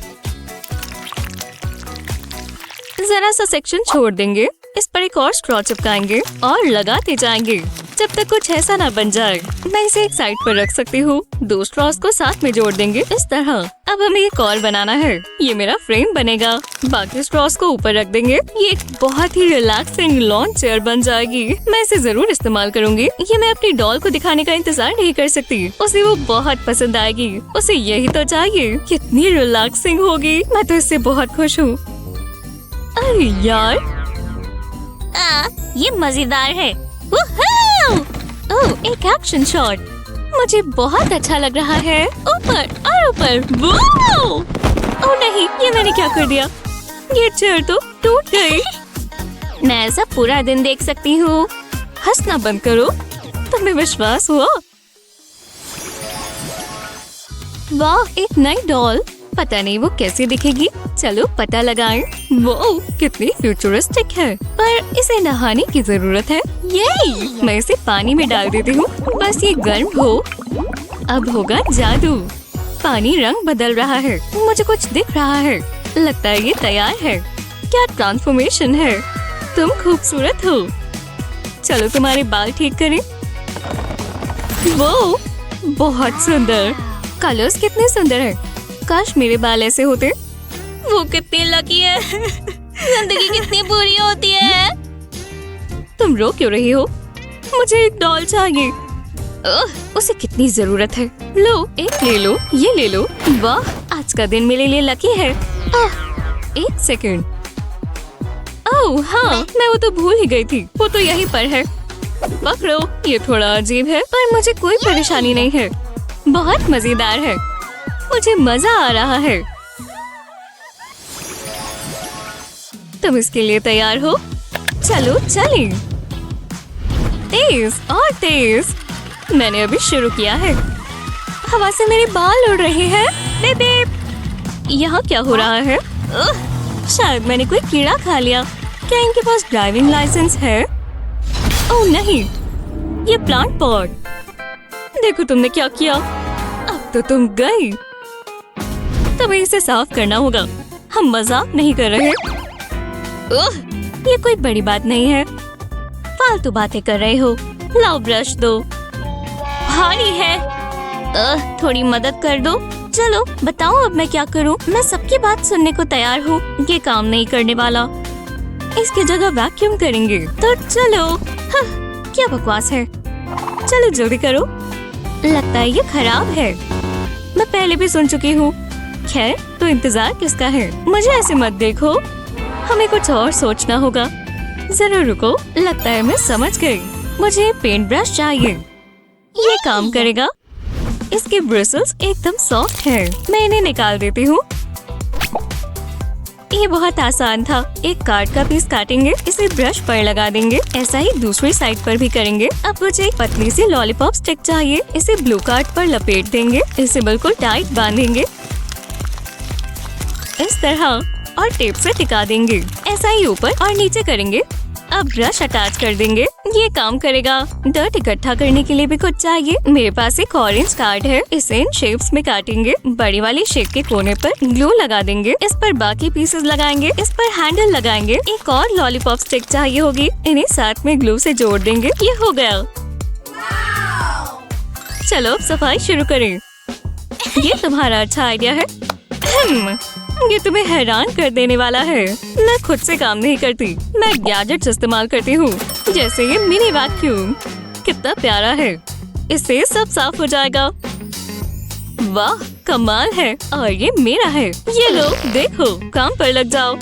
जरा सा सेक्शन छोड़ देंगे। इस पर एक और स्ट्रॉ चिपकाएंगे और लगाते जाएंगे जब तक कुछ ऐसा ना बन जाए। मैं इसे एक साइड पर रख सकती हूँ। 2 स्ट्रॉस को साथ में जोड़ देंगे इस तरह। अब हमें एक और बनाना है। ये मेरा फ्रेम बनेगा। बाकी स्ट्रॉस को ऊपर रख देंगे। ये एक बहुत ही रिलैक्सिंग लॉन चेयर बन जाएगी। मैं इसे जरूर इस्तेमाल करूँगी। ये मैं अपनी डॉल को दिखाने का इंतजार नहीं कर सकती। उसे वो बहुत पसंद आएगी। उसे यही तो चाहिए। कितनी रिलैक्सिंग होगी। मैं तो इससे बहुत खुश हूँ। अरे यार, ये मजेदार है। ओह, एक एक्शन शॉट। मुझे बहुत अच्छा लग रहा है। ऊपर और ऊपर। ओह नहीं, ये मैंने क्या कर दिया? ये चेयर तो टूट गई। मैं ऐसा पूरा दिन देख सकती हूँ। हंसना बंद करो। तुम्हें विश्वास हुआ? वाह, एक नई डॉल। पता नहीं वो कैसी दिखेगी। चलो पता लगाएं। वो कितनी फ्यूचरिस्टिक है, पर इसे नहाने की जरूरत है। ये मैं इसे पानी में डाल देती हूँ। बस ये गर्म हो। अब होगा जादू। पानी रंग बदल रहा है। मुझे कुछ दिख रहा है। लगता है ये तैयार है। क्या ट्रांसफॉर्मेशन है। तुम खूबसूरत हो। चलो तुम्हारे बाल ठीक करें। वो बहुत सुंदर। कलर्स कितने सुंदर है। काश मेरे बाल ऐसे होते। वो कितनी लकी है। जिंदगी कितनी बुरी होती है। तुम रो क्यों रही हो? मुझे एक डॉल चाहिए। उसे कितनी जरूरत है। लो, एक ले लो, ये ले लो। वाह, आज का दिन मेरे लिए लकी है। एक सेकंड। ओह हाँ, मैं वो तो भूल ही गई थी। वो तो यहीं पर है। पकड़ो। ये थोड़ा अजीब है, पर मुझे कोई परेशानी नहीं है। बहुत मजेदार है। मुझे मजा आ रहा है। तुम इसके लिए तैयार हो? चलो चलें। तेज और तेज। मैंने अभी शुरू किया है। हवा से मेरे बाल उड़ रहे हैं। बेबी, यहाँ क्या हो रहा है? शायद मैंने कोई कीड़ा खा लिया। क्या इनके पास ड्राइविंग लाइसेंस है? ओह नहीं, ये प्लांट पॉट। देखो तुमने क्या किया। अब तो तुम गई। तुम्हें इसे साफ करना होगा। हम मजाक नहीं कर रहे। ये कोई बड़ी बात नहीं है। फालतू बातें कर रहे हो। लाओ ब्रश दो। भारी है। थोड़ी मदद कर दो। चलो बताओ अब मैं क्या करूं? मैं सबकी बात सुनने को तैयार हूँ। ये काम नहीं करने वाला। इसकी जगह वैक्यूम करेंगे। तो चलो। क्या बकवास है। चलो जल्दी करो। लगता है ये खराब है। मैं पहले भी सुन चुकी हूँ। खैर तो इंतजार किसका है? मुझे ऐसे मत देखो। हमें कुछ और सोचना होगा। जरा रुको। लगता है मैं समझ गई। मुझे पेंट ब्रश चाहिए। ये काम करेगा। इसके ब्रिसल्स एकदम सॉफ्ट है। मैं इन्हें निकाल देती हूँ। ये बहुत आसान था। एक कार्ड का पीस काटेंगे, इसे ब्रश पर लगा देंगे। ऐसा ही दूसरी साइड पर भी करेंगे। अब मुझे एक पतली सी लॉलीपॉप स्टिक चाहिए। इसे ब्लू कार्ड पर लपेट देंगे। इसे बिल्कुल टाइट बांधेंगे इस तरह और टेप से टिका देंगे। ऐसा ही ऊपर और नीचे करेंगे। अब ब्रश अटैच कर देंगे। ये काम करेगा। डर्ट इकट्ठा करने के लिए भी कुछ चाहिए। मेरे पास एक ऑरेंज कार्ड है। इसे इन शेप्स में काटेंगे। बड़ी वाली शेप के कोने पर ग्लू लगा देंगे। इस पर बाकी पीसेस लगाएंगे। इस पर हैंडल लगाएंगे। एक और लॉलीपॉप स्टिक चाहिए होगी। इन्हें साथ में ग्लू से जोड़ देंगे। ये हो गया। चलो सफाई शुरू करें। ये तुम्हारा अच्छा आइडिया है। ये तुम्हें हैरान कर देने वाला है। मैं खुद से काम नहीं करती। मैं गैजेट्स इस्तेमाल करती हूँ, जैसे ये मिनी वैक्यूम। कितना प्यारा है। इससे सब साफ हो जाएगा। वाह कमाल है। और ये मेरा है। ये लो देखो, काम पर लग जाओ।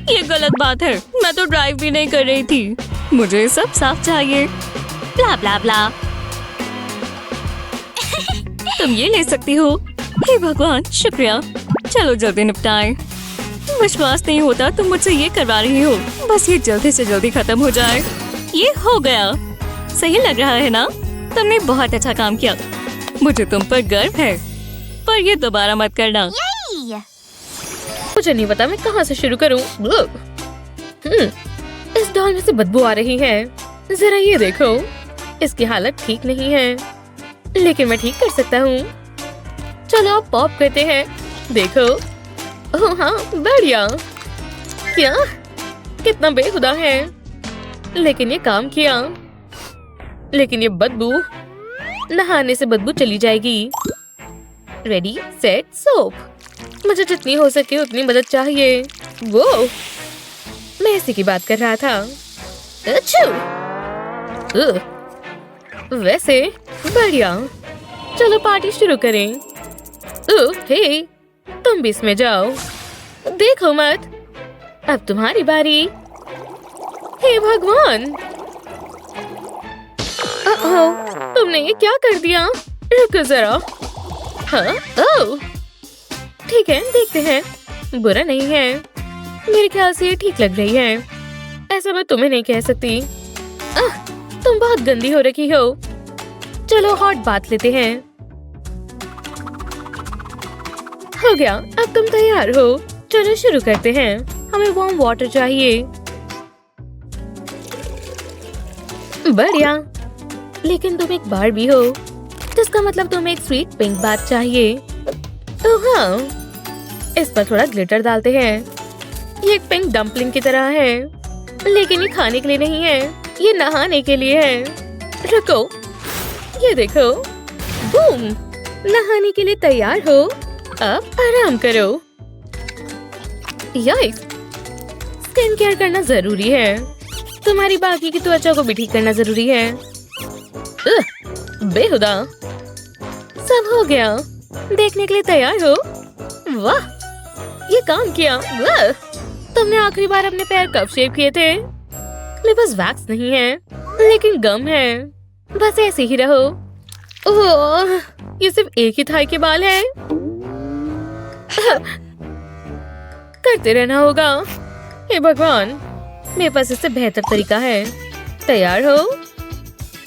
ये गलत बात है। मैं तो ड्राइव भी नहीं कर रही थी। मुझे सब साफ चाहिए। ब्ला ब्ला ब्ला। तुम ये ले सकती हो। हे भगवान शुक्रिया। चलो जल्दी निपटाएं। विश्वास नहीं होता तुम मुझसे ये करवा रही हो। बस ये जल्दी से जल्दी खत्म हो जाए। ये हो गया। सही लग रहा है ना? तुमने बहुत अच्छा काम किया। मुझे तुम पर गर्व है। पर ये दोबारा मत करना। मुझे नहीं पता मैं कहाँ से शुरू करूँ। इस डॉल में से बदबू आ रही है। जरा ये देखो, इसकी हालत ठीक नहीं है, लेकिन मैं ठीक कर सकता हूँ। चलो अब पॉप करते हैं। देखो। ओह हाँ बढ़िया। क्या कितना बेहुदा है, लेकिन ये काम किया। लेकिन ये बदबू, नहाने से बदबू चली जाएगी। Ready set soap. मुझे जितनी हो सके उतनी मदद चाहिए। वो मैं इसी की बात कर रहा था। अच्छू। वैसे बढ़िया। चलो पार्टी शुरू करें। हे, तुम भी इसमें जाओ। देखो मत। अब तुम्हारी बारी। हे भगवान। तुमने ये क्या कर दिया? रुको जरा। हाँ ओह ठीक है, देखते हैं। बुरा नहीं है। मेरे ख्याल से ये ठीक लग रही है। ऐसा मैं तुम्हें नहीं कह सकती। तुम बहुत गंदी हो रखी हो। चलो हॉट बात लेते हैं। हो गया। अब तुम तैयार हो। चलो शुरू करते हैं। हमें वार्म वाटर चाहिए। बढ़िया। लेकिन तुम एक बार्बी हो, जिसका मतलब तुम्हें एक स्वीट पिंक बात चाहिए। तो हाँ, इस पर थोड़ा ग्लिटर डालते हैं। ये एक पिंक डम्पलिंग की तरह है, लेकिन ये खाने के लिए नहीं है, ये नहाने के लिए है। रुको, ये देखो। बूम, नहाने के लिए तैयार हो। अब आराम करो। याइस, स्किन केयर करना जरूरी है। तुम्हारी बाकी की त्वचा को भी ठीक करना जरूरी है। बेहुदा। सब हो गया। देखने के लिए तैयार हो? वाह, ये काम किया। वाह, तुमने आखिरी बार अपने पैर कब शेव किए थे? मेरे पास वैक्स नहीं है, लेकिन गम है। बस ऐसे ही रहो। ओह, ये सिर्फ एक ही थाई के बाल है। करते रहना होगा। हे भगवान, मेरे पास इससे बेहतर तरीका है। तैयार हो?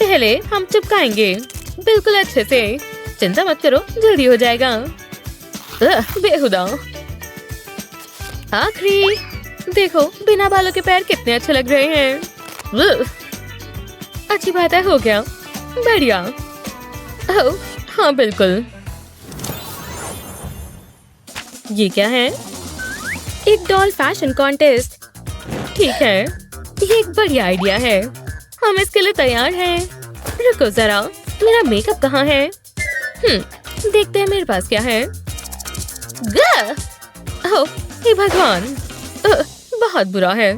पहले हम चिपकाएंगे, बिल्कुल अच्छे से। चिंता मत करो, जल्दी हो जाएगा। बेहुदा। आखिरी। देखो, बिना बालों के पैर कितने अच्छे लग रहे हैं। अच्छी बात है, हो गया। बढ़िया। ओह, हाँ बिल्कुल। ये क्या है? एक डॉल फैशन कॉन्टेस्ट। ठीक है, ये एक बढ़िया आइडिया है। हम इसके लिए तैयार हैं। रुको जरा, मेरा मेकअप कहाँ है? देखते हैं मेरे पास क्या है। ओह, हे भगवान, बहुत बुरा है।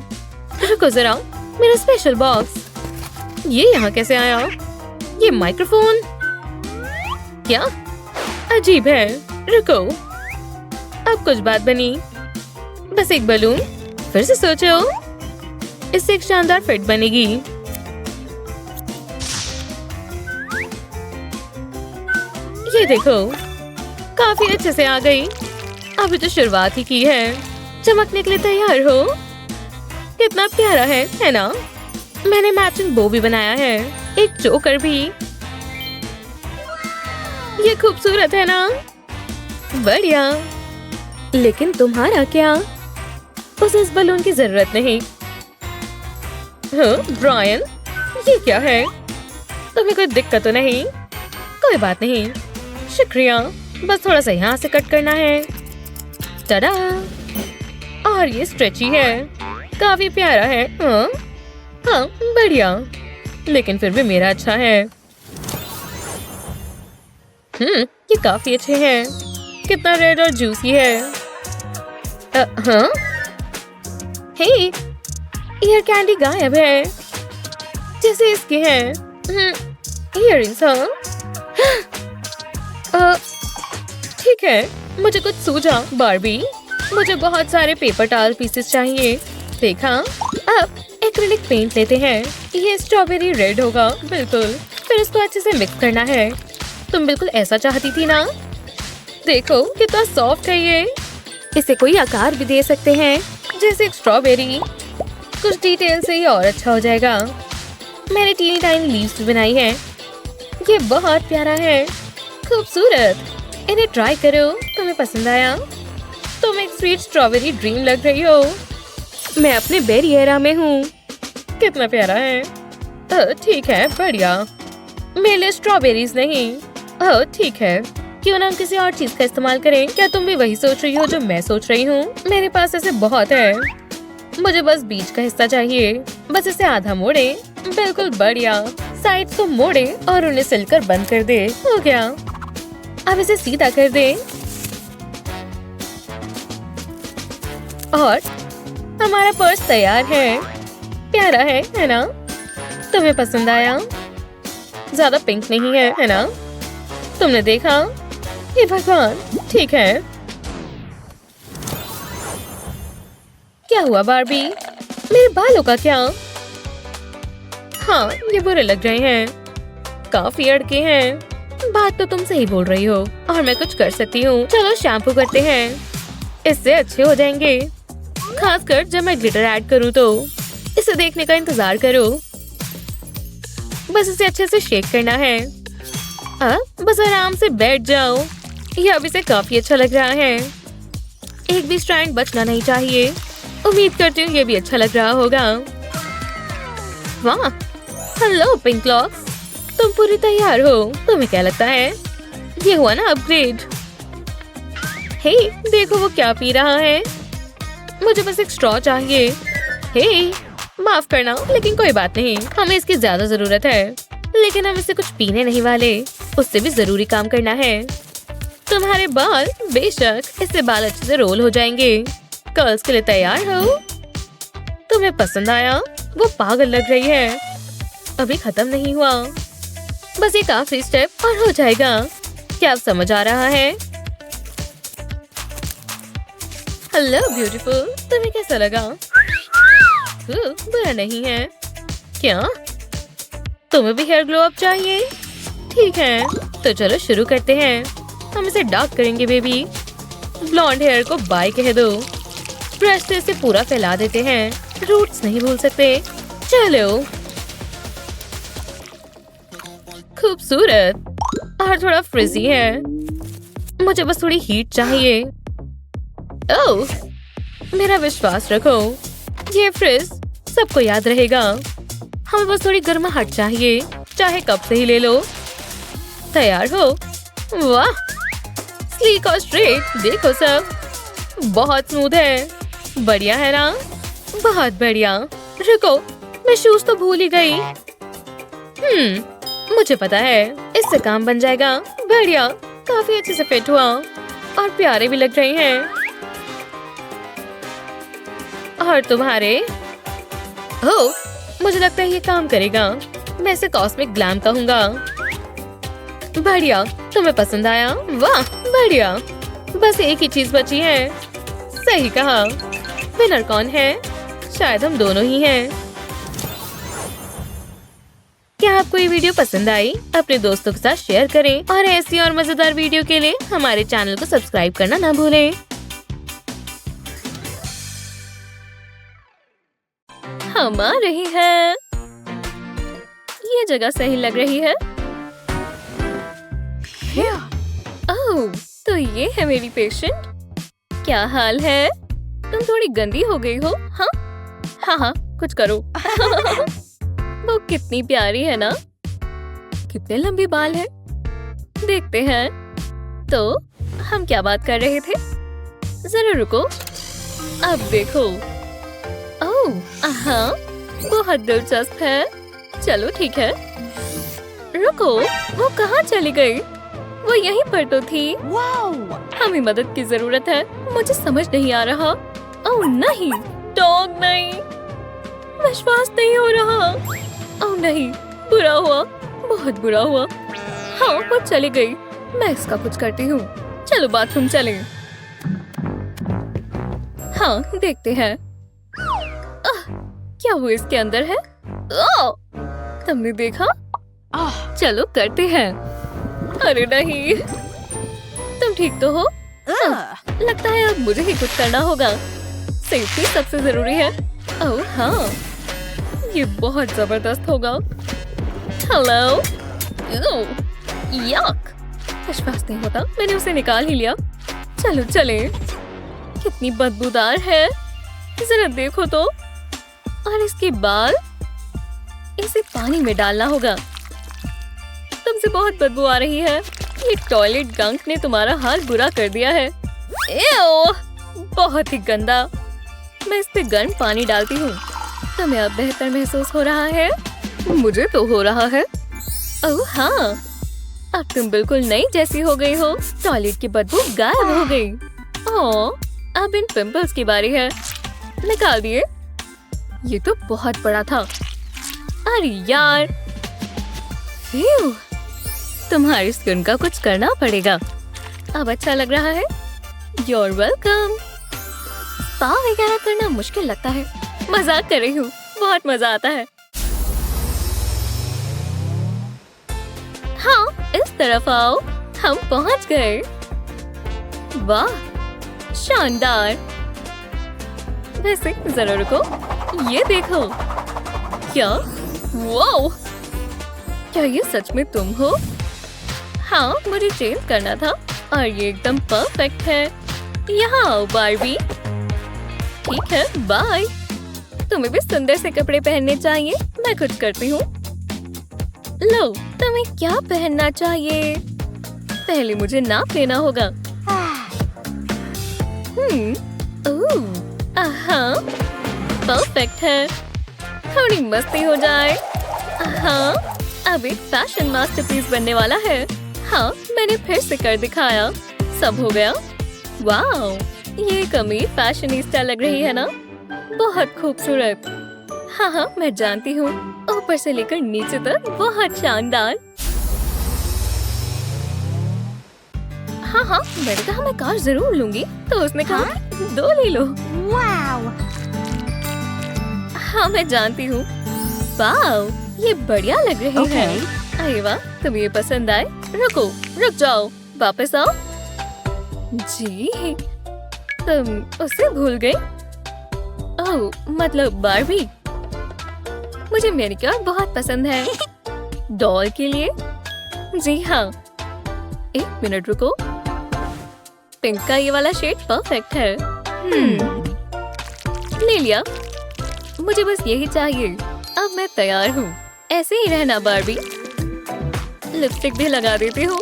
रुको जरा, मेरा स्पेशल बॉक्स। ये यहाँ कैसे आया? ये माइक्रोफोन क्या अजीब है। रुको, अब कुछ बात बनी। बस एक बलून। फिर से सोचो, इससे एक शानदार फिट बनेगी। ये देखो, काफी अच्छे से आ गई। अभी तो शुरुआत ही की है। चमकने के लिए तैयार हो? कितना प्यारा है ना? मैंने मैचिंग बो भी बनाया है, एक चोकर भी। ये खूबसूरत है ना? बढ़िया। लेकिन तुम्हारा क्या? उसे इस बलून की जरूरत नहीं। हाँ, ब्रायन, ये क्या है? तुम्हें कोई दिक्कत तो नहीं? कोई बात नहीं, शुक्रिया। बस थोड़ा सा यहाँ से कट करना है। टडा! और ये स्ट्रेची है, काफी प्यारा है। हाँ, बढ़िया। लेकिन फिर भी मेरा अच्छा है। ये काफी अच्छे हैं। कितना रेड और जूसी है। हाँ, हे, ईयर कैंडी गायब है, जैसे इसके हैं। इयररिंग्स। हाँ, ठीक है, मुझे कुछ सूझा बार्बी। मुझे बहुत सारे पेपर टॉवल पीसेस चाहिए। देखा, अब एक्रिलिक पेंट लेते हैं। ये स्ट्रॉबेरी रेड होगा, बिल्कुल। फिर इसको अच्छे से मिक्स करना है। तुम बिल्कुल ऐसा चाहती थी ना? देखो कितना सॉफ्ट है ये। इसे कोई आकार भी दे सकते हैं, जैसे एक स्ट्रॉबेरी। कुछ डिटेल से ये और अच्छा हो जाएगा। मैंने टीनी टाइनी लीव्स भी बनाई है। ये बहुत प्यारा है, खूबसूरत। इन्हें ट्राई करो, तुम्हें पसंद आया? तुम एक स्वीट स्ट्रॉबेरी ड्रीम लग रही हो। मैं अपने बेरी एरा में हूँ। कितना प्यारा है। ठीक है, बढ़िया। मेरे लिए स्ट्रॉबेरीज नहीं। ठीक है, क्यों ना हम किसी और चीज का इस्तेमाल करें? क्या तुम भी वही सोच रही हो जो मैं सोच रही हूँ? मेरे पास ऐसे बहुत है। मुझे बस बीच का हिस्सा चाहिए। बस इसे आधा मोड़े। बिल्कुल बढ़िया। साइड्स को मोड़े और उन्हें सिलकर बंद कर दे। हो गया। अब इसे सीधा कर दे। और हमारा पर्स तैयार है। प्यारा है ना? तुम्हें पसंद आया? ज्यादा पिंक नहीं है ना? तुमने देखा? हे भगवान, ठीक है। क्या हुआ बार्बी? मेरे बालों का क्या? हाँ, ये बुरे लग रहे हैं, काफी अड़के हैं। बात तो तुम सही बोल रही हो, और मैं कुछ कर सकती हूँ। चलो शैम्पू करते हैं, इससे अच्छे हो जाएंगे। खासकर जब मैं ग्लिटर ऐड करूँ तो। इसे देखने का इंतजार करो। बस इसे अच्छे से शेक करना है। बस आराम से बैठ जाओ। यह अभी से काफी अच्छा लग रहा है। एक भी स्ट्रैंड बचना नहीं चाहिए। उम्मीद करती हूँ ये भी अच्छा लग रहा होगा। वाह, हेलो पिंक लॉक्स, तुम पूरी तैयार हो। तुम्हें क्या लगता है? ये हुआ ना अपग्रेड। हे, देखो वो क्या पी रहा है। मुझे बस एक स्ट्रॉ चाहिए। हे, माफ करना, लेकिन कोई बात नहीं, हमें इसकी ज्यादा जरूरत है। लेकिन हम इससे कुछ पीने नहीं वाले, उससे भी जरूरी काम करना है। तुम्हारे बाल, बेशक, इससे बाल अच्छे से रोल हो जाएंगे। कर्ल्स के लिए तैयार हो? तुम्हें पसंद आया? वो पागल लग रही है। अभी खत्म नहीं हुआ, बस एक आखिरी स्टेप और हो जाएगा। क्या अब समझ आ रहा है? हेलो ब्यूटीफुल, तुम्हें कैसा लगा? बुरा नहीं है क्या? तुम्हें भी हेयर ग्लो अप चाहिए? ठीक है, तो चलो शुरू करते हैं। हम इसे डार्क करेंगे बेबी। ब्लॉन्ड हेयर को बाय कह दो। ब्रश से इसे पूरा फैला देते हैं। रूट्स नहीं भूल सकते। चलो, खूबसूरत और थोड़ा फ्रिजी है। मुझे बस थोड़ी हीट चाहिए। ओह, मेरा विश्वास रखो, ये फ्रिज सबको याद रहेगा। हमें बस थोड़ी गर्माहट चाहिए, चाहे कब से ही ले लो। तैयार हो? वाह, स्लीक और स्ट्रेट, देखो सब बहुत स्मूथ है। बढ़िया है ना? बहुत बढ़िया। रुको, मैं शूज तो भूल ही गई। मुझे पता है, इससे काम बन जाएगा। बढ़िया, काफी अच्छे से फिट हुआ और प्यारे भी लग रहे हैं। और तुम्हारे? ओह, मुझे लगता है ये काम करेगा। मैं इसे कॉस्मिक ग्लैम कहूंगा। बढ़िया, तुम्हें पसंद आया? वाह, बढ़िया। बस एक ही चीज बची है। सही कहा। विनर कौन है? शायद हम दोनों ही हैं। क्या आपको ये वीडियो पसंद आई? अपने दोस्तों के साथ शेयर करें और ऐसी और मजेदार वीडियो के लिए हमारे चैनल को सब्सक्राइब करना ना भूलें। हम आ रही है। ये जगह सही लग रही है। ओह, तो ये है मेरी पेशेंट। क्या हाल है? तुम थोड़ी गंदी हो गई हो। हाँ हाँ, कुछ करो। वो कितनी प्यारी है ना? कितने लंबे बाल हैं। देखते हैं। तो हम क्या बात कर रहे थे? जरा रुको, अब देखो। ओह, हाँ, बहुत दिलचस्प है। चलो ठीक है। रुको, वो कहाँ चली गई? वो यहीं पर तो थी। हमें मदद की जरूरत है। मुझे समझ नहीं आ रहा। ओह नहीं, डॉग नहीं। विश्वास नहीं हो रहा। ओह नहीं, बुरा हुआ, बहुत बुरा हुआ। हाँ, वो चली गई। मैं इसका कुछ करती हूँ। चलो बाथरूम चलें। हाँ, देखते हैं। क्या वो इसके अंदर है? तुमने देखा? चलो करते हैं। अरे नहीं, तुम ठीक तो हो? लगता है अब मुझे ही कुछ करना होगा। सेफ्टी सबसे जरूरी है। ओह हाँ, ये बहुत जबरदस्त होगा। हेलो। यक, विश्वास नहीं होता, मैंने उसे निकाल ही लिया। चलो चले। कितनी बदबूदार है, जरा देखो तो। और इसके बाल, इसे पानी में डालना होगा। तुमसे बहुत बदबू आ रही है। ये टॉयलेट गंक ने तुम्हारा हाल बुरा कर दिया है। एओ, बहुत ही गंदा। मैं इस पे गर्म पानी डालती हूँ। तुम्हें अब बेहतर महसूस हो रहा है? मुझे तो हो रहा है। ओह हाँ, अब तुम बिल्कुल नई जैसी हो गई हो। टॉयलेट की बदबू गायब हो गई। ओह, अब इन पिंपल्स की बारी है। निकाल दिए। ये तो बहुत बड़ा था। अरे यार, तुम्हारी स्किन का कुछ करना पड़ेगा। अब अच्छा लग रहा है। You're welcome। स्पा वगैरह करना मुश्किल लगता है। मजाक कर रही हूँ, बहुत मजा आता है। हाँ, इस तरफ आओ। हम पहुँच गए। वाह, शानदार। वैसे जरा रुको, ये देखो। क्या? वाओ, क्या ये सच में तुम हो? हाँ, मुझे चेंज करना था और ये एकदम परफेक्ट है। यहाँ आओ बार्बी। ठीक है, बाय। तुम्हें भी सुंदर से कपड़े पहनने चाहिए। मैं कुछ करती हूँ। लो, तुम्हें क्या पहनना चाहिए? पहले मुझे नाप लेना होगा। हाँ, परफेक्ट है। थोड़ी मस्ती हो जाए। हाँ, अब एक फैशन मास्टरपीस बनने वाला है। हाँ, मैंने फिर से कर दिखाया। सब हो गया। वाओ, ये कमीज फैशनिस्टा लग रही है ना? बहुत खूबसूरत। हाँ हाँ, मैं जानती हूँ। ऊपर से लेकर नीचे तक बहुत शानदार। हाँ हाँ, मैंने कहा मैं कार जरूर लूंगी, तो उसने कहा 2 ले लो। वाओ। हाँ, मैं जानती हूँ। वाओ, ये बढ़िया लग रही है। अरे वाह, तुम्हें ये पसंद आए? रुको, रुक जाओ, वापस आओ। जी, तुम उसे भूल गई? ओह, मतलब बार्बी। मुझे मैनिक्योर बहुत पसंद है। डॉल के लिए? जी हाँ। 1 मिनट रुको। पिंक का ये वाला शेड परफेक्ट है। ले लिया। मुझे बस यही चाहिए। अब मैं तैयार हूँ। ऐसे ही रहना बार्बी। लिपस्टिक भी लगा देती हूँ।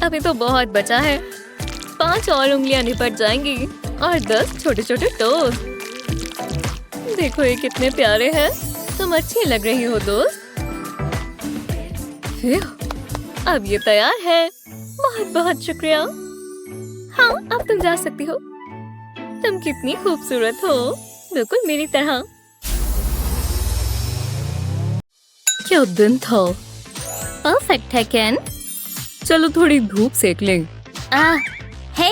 अभी तो बहुत बचा है। 5 और उंगलियां निपट जाएंगी और 10 छोटे छोटे टोज। देखो ये कितने प्यारे हैं। तुम अच्छी लग रही हो दोस्त। अब ये तैयार है। बहुत बहुत शुक्रिया। हाँ, अब तुम जा सकती हो। तुम कितनी खूबसूरत हो, बिल्कुल मेरी तरह। क्या दिन था। परफेक्ट है केन। चलो थोड़ी धूप सेक लें। हे,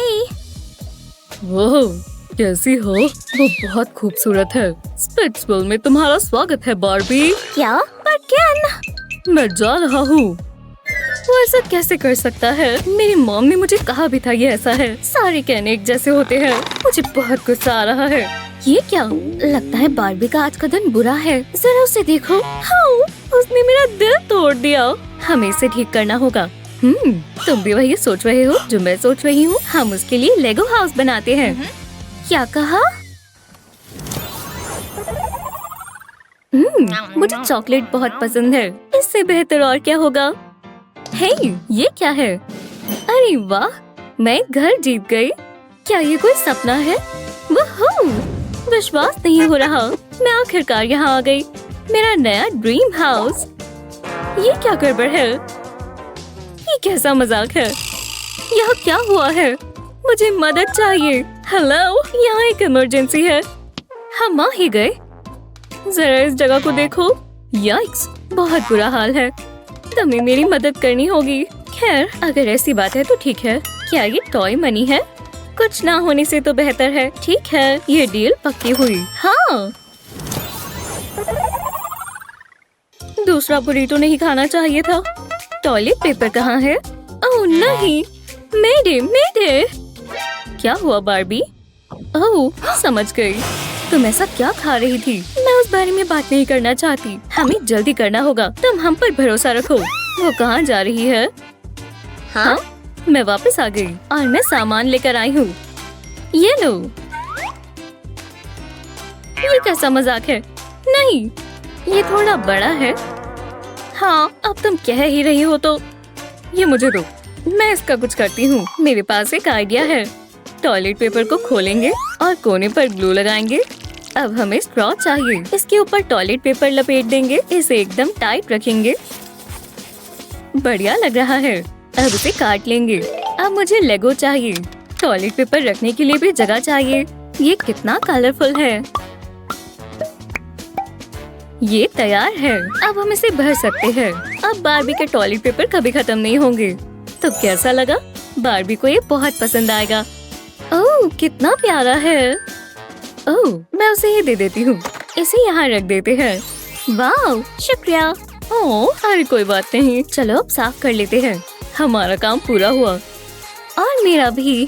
वो कैसी हो? वो बहुत खूबसूरत है। स्पिट्सविल में तुम्हारा स्वागत है बार्बी। क्या? पर केन, मैं जा रहा हूँ। वो ऐसा कैसे कर सकता है? मेरी मॉम ने मुझे कहा भी था ये ऐसा है। सारे कहने एक जैसे होते हैं। मुझे बहुत गुस्सा आ रहा है। ये क्या? लगता है बार्बी का आज का दिन बुरा है। जरा उसे देखो। हाँ, उसने मेरा दिल तोड़ दिया। हमें इसे ठीक करना होगा। तुम भी वही सोच रहे हो जो मैं सोच रही हूँ। हम उसके लिए लेगो हाउस बनाते हैं। क्या कहा? मुझे चॉकलेट बहुत पसंद है। इससे बेहतर और क्या होगा? हे, ये क्या है? अरे वाह, मैं घर जीत गई। क्या ये कोई सपना है? वहू, विश्वास नहीं हो रहा। मैं आखिरकार यहाँ आ गई। मेरा नया ड्रीम हाउस। ये क्या गड़बड़ है? ये कैसा मजाक है? यहाँ क्या हुआ है? मुझे मदद चाहिए। हेलो, यहाँ एक इमरजेंसी है। हम आ ही गए। जरा इस जगह को देखो। याइक्स, बहुत बुरा हाल है। तुम्हें मेरी मदद करनी होगी। खैर, अगर ऐसी बात है तो ठीक है। क्या ये टॉय मनी है? कुछ ना होने से तो बेहतर है। ठीक है, ये डील पक्की हुई। हाँ, दूसरा बुरीटो नहीं खाना चाहिए था। टॉयलेट पेपर कहाँ है? ओह नहीं, मेडे मेडे। क्या हुआ बार्बी? ओह, समझ गई। तुम ऐसा क्या खा रही थी? मैं उस बारे में बात नहीं करना चाहती। हमें जल्दी करना होगा। तुम हम पर भरोसा रखो। वो कहाँ जा रही है? हाँ, मैं वापस आ गई और मैं सामान लेकर आई हूँ। ये लो। ये कैसा मजाक है? नहीं, ये थोड़ा बड़ा है। हाँ, अब तुम कह ही रही हो तो ये मुझे दो। मैं इसका कुछ करती हूँ। मेरे पास एक आइडिया है। टॉयलेट पेपर को खोलेंगे और कोने पर ग्लू लगाएंगे। अब हमें स्ट्रॉ चाहिए। इसके ऊपर टॉयलेट पेपर लपेट देंगे। इसे एकदम टाइट रखेंगे। बढ़िया लग रहा है। अब इसे काट लेंगे। अब मुझे लेगो चाहिए। टॉयलेट पेपर रखने के लिए भी जगह चाहिए। ये कितना कलरफुल है। ये तैयार है। अब हम इसे भर सकते हैं। अब बार्बी के टॉयलेट पेपर कभी खत्म नहीं होंगे। तो कैसा लगा? बार्बी को ये बहुत पसंद आएगा। ओह, कितना प्यारा है। ओह, मैं उसे ये दे देती हूँ। इसे यहाँ रख देते हैं। वाह, शुक्रिया। ओह, अरे कोई बात नहीं। चलो अब साफ कर लेते हैं। हमारा काम पूरा हुआ और मेरा भी।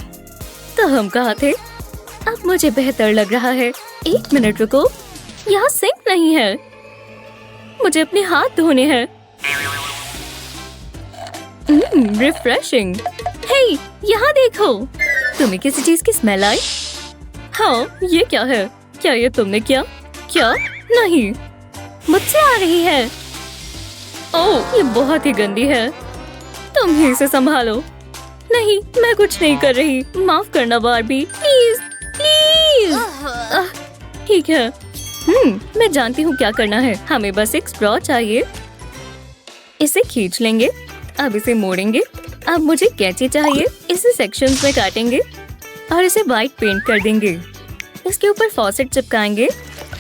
तो हम कहाँ थे? अब मुझे बेहतर लग रहा है। एक मिनट रुको, यहाँ सिंक नहीं है। मुझे अपने हाथ धोने हैं। रिफ्रेशिंग। हे, यहाँ देखो। तुम्हें किसी चीज की स्मेल आई? हाँ, ये क्या है? क्या ये तुमने किया? क्या? नहीं, मुझसे आ रही है। ओह, ये बहुत ही गंदी है। तुम ही इसे संभालो। नहीं, मैं कुछ नहीं कर रही। माफ करना बार्बी, प्लीज प्लीज। ठीक है। मैं जानती हूँ क्या करना है। हमें बस एक स्ट्रॉ चाहिए। इसे खींच लेंगे। अब इसे मोड़ेंगे। अब मुझे कैंची चाहिए। इसे सेक्शंस में काटेंगे और इसे व्हाइट पेंट कर देंगे। इसके ऊपर फॉसेट चिपकाएंगे।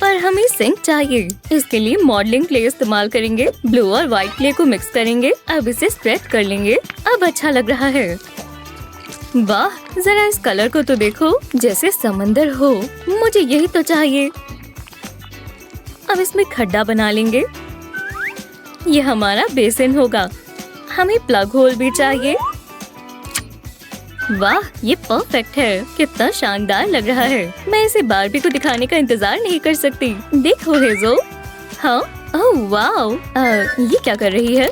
पर हमें सिंक चाहिए। इसके लिए मॉडलिंग क्ले इस्तेमाल करेंगे। ब्लू और व्हाइट क्ले को मिक्स करेंगे। अब इसे स्प्रेड कर लेंगे। अब अच्छा लग रहा है। वाह, जरा इस कलर को तो देखो, जैसे समंदर हो। मुझे यही तो चाहिए। अब इसमें खड्डा बना लेंगे। ये हमारा बेसिन होगा। हमें प्लग होल भी चाहिए। वाह, ये परफेक्ट है। कितना शानदार लग रहा है। मैं इसे बार्बी को दिखाने का इंतजार नहीं कर सकती। देखो हेजो। हाँ, ओह वाह, ये क्या कर रही है?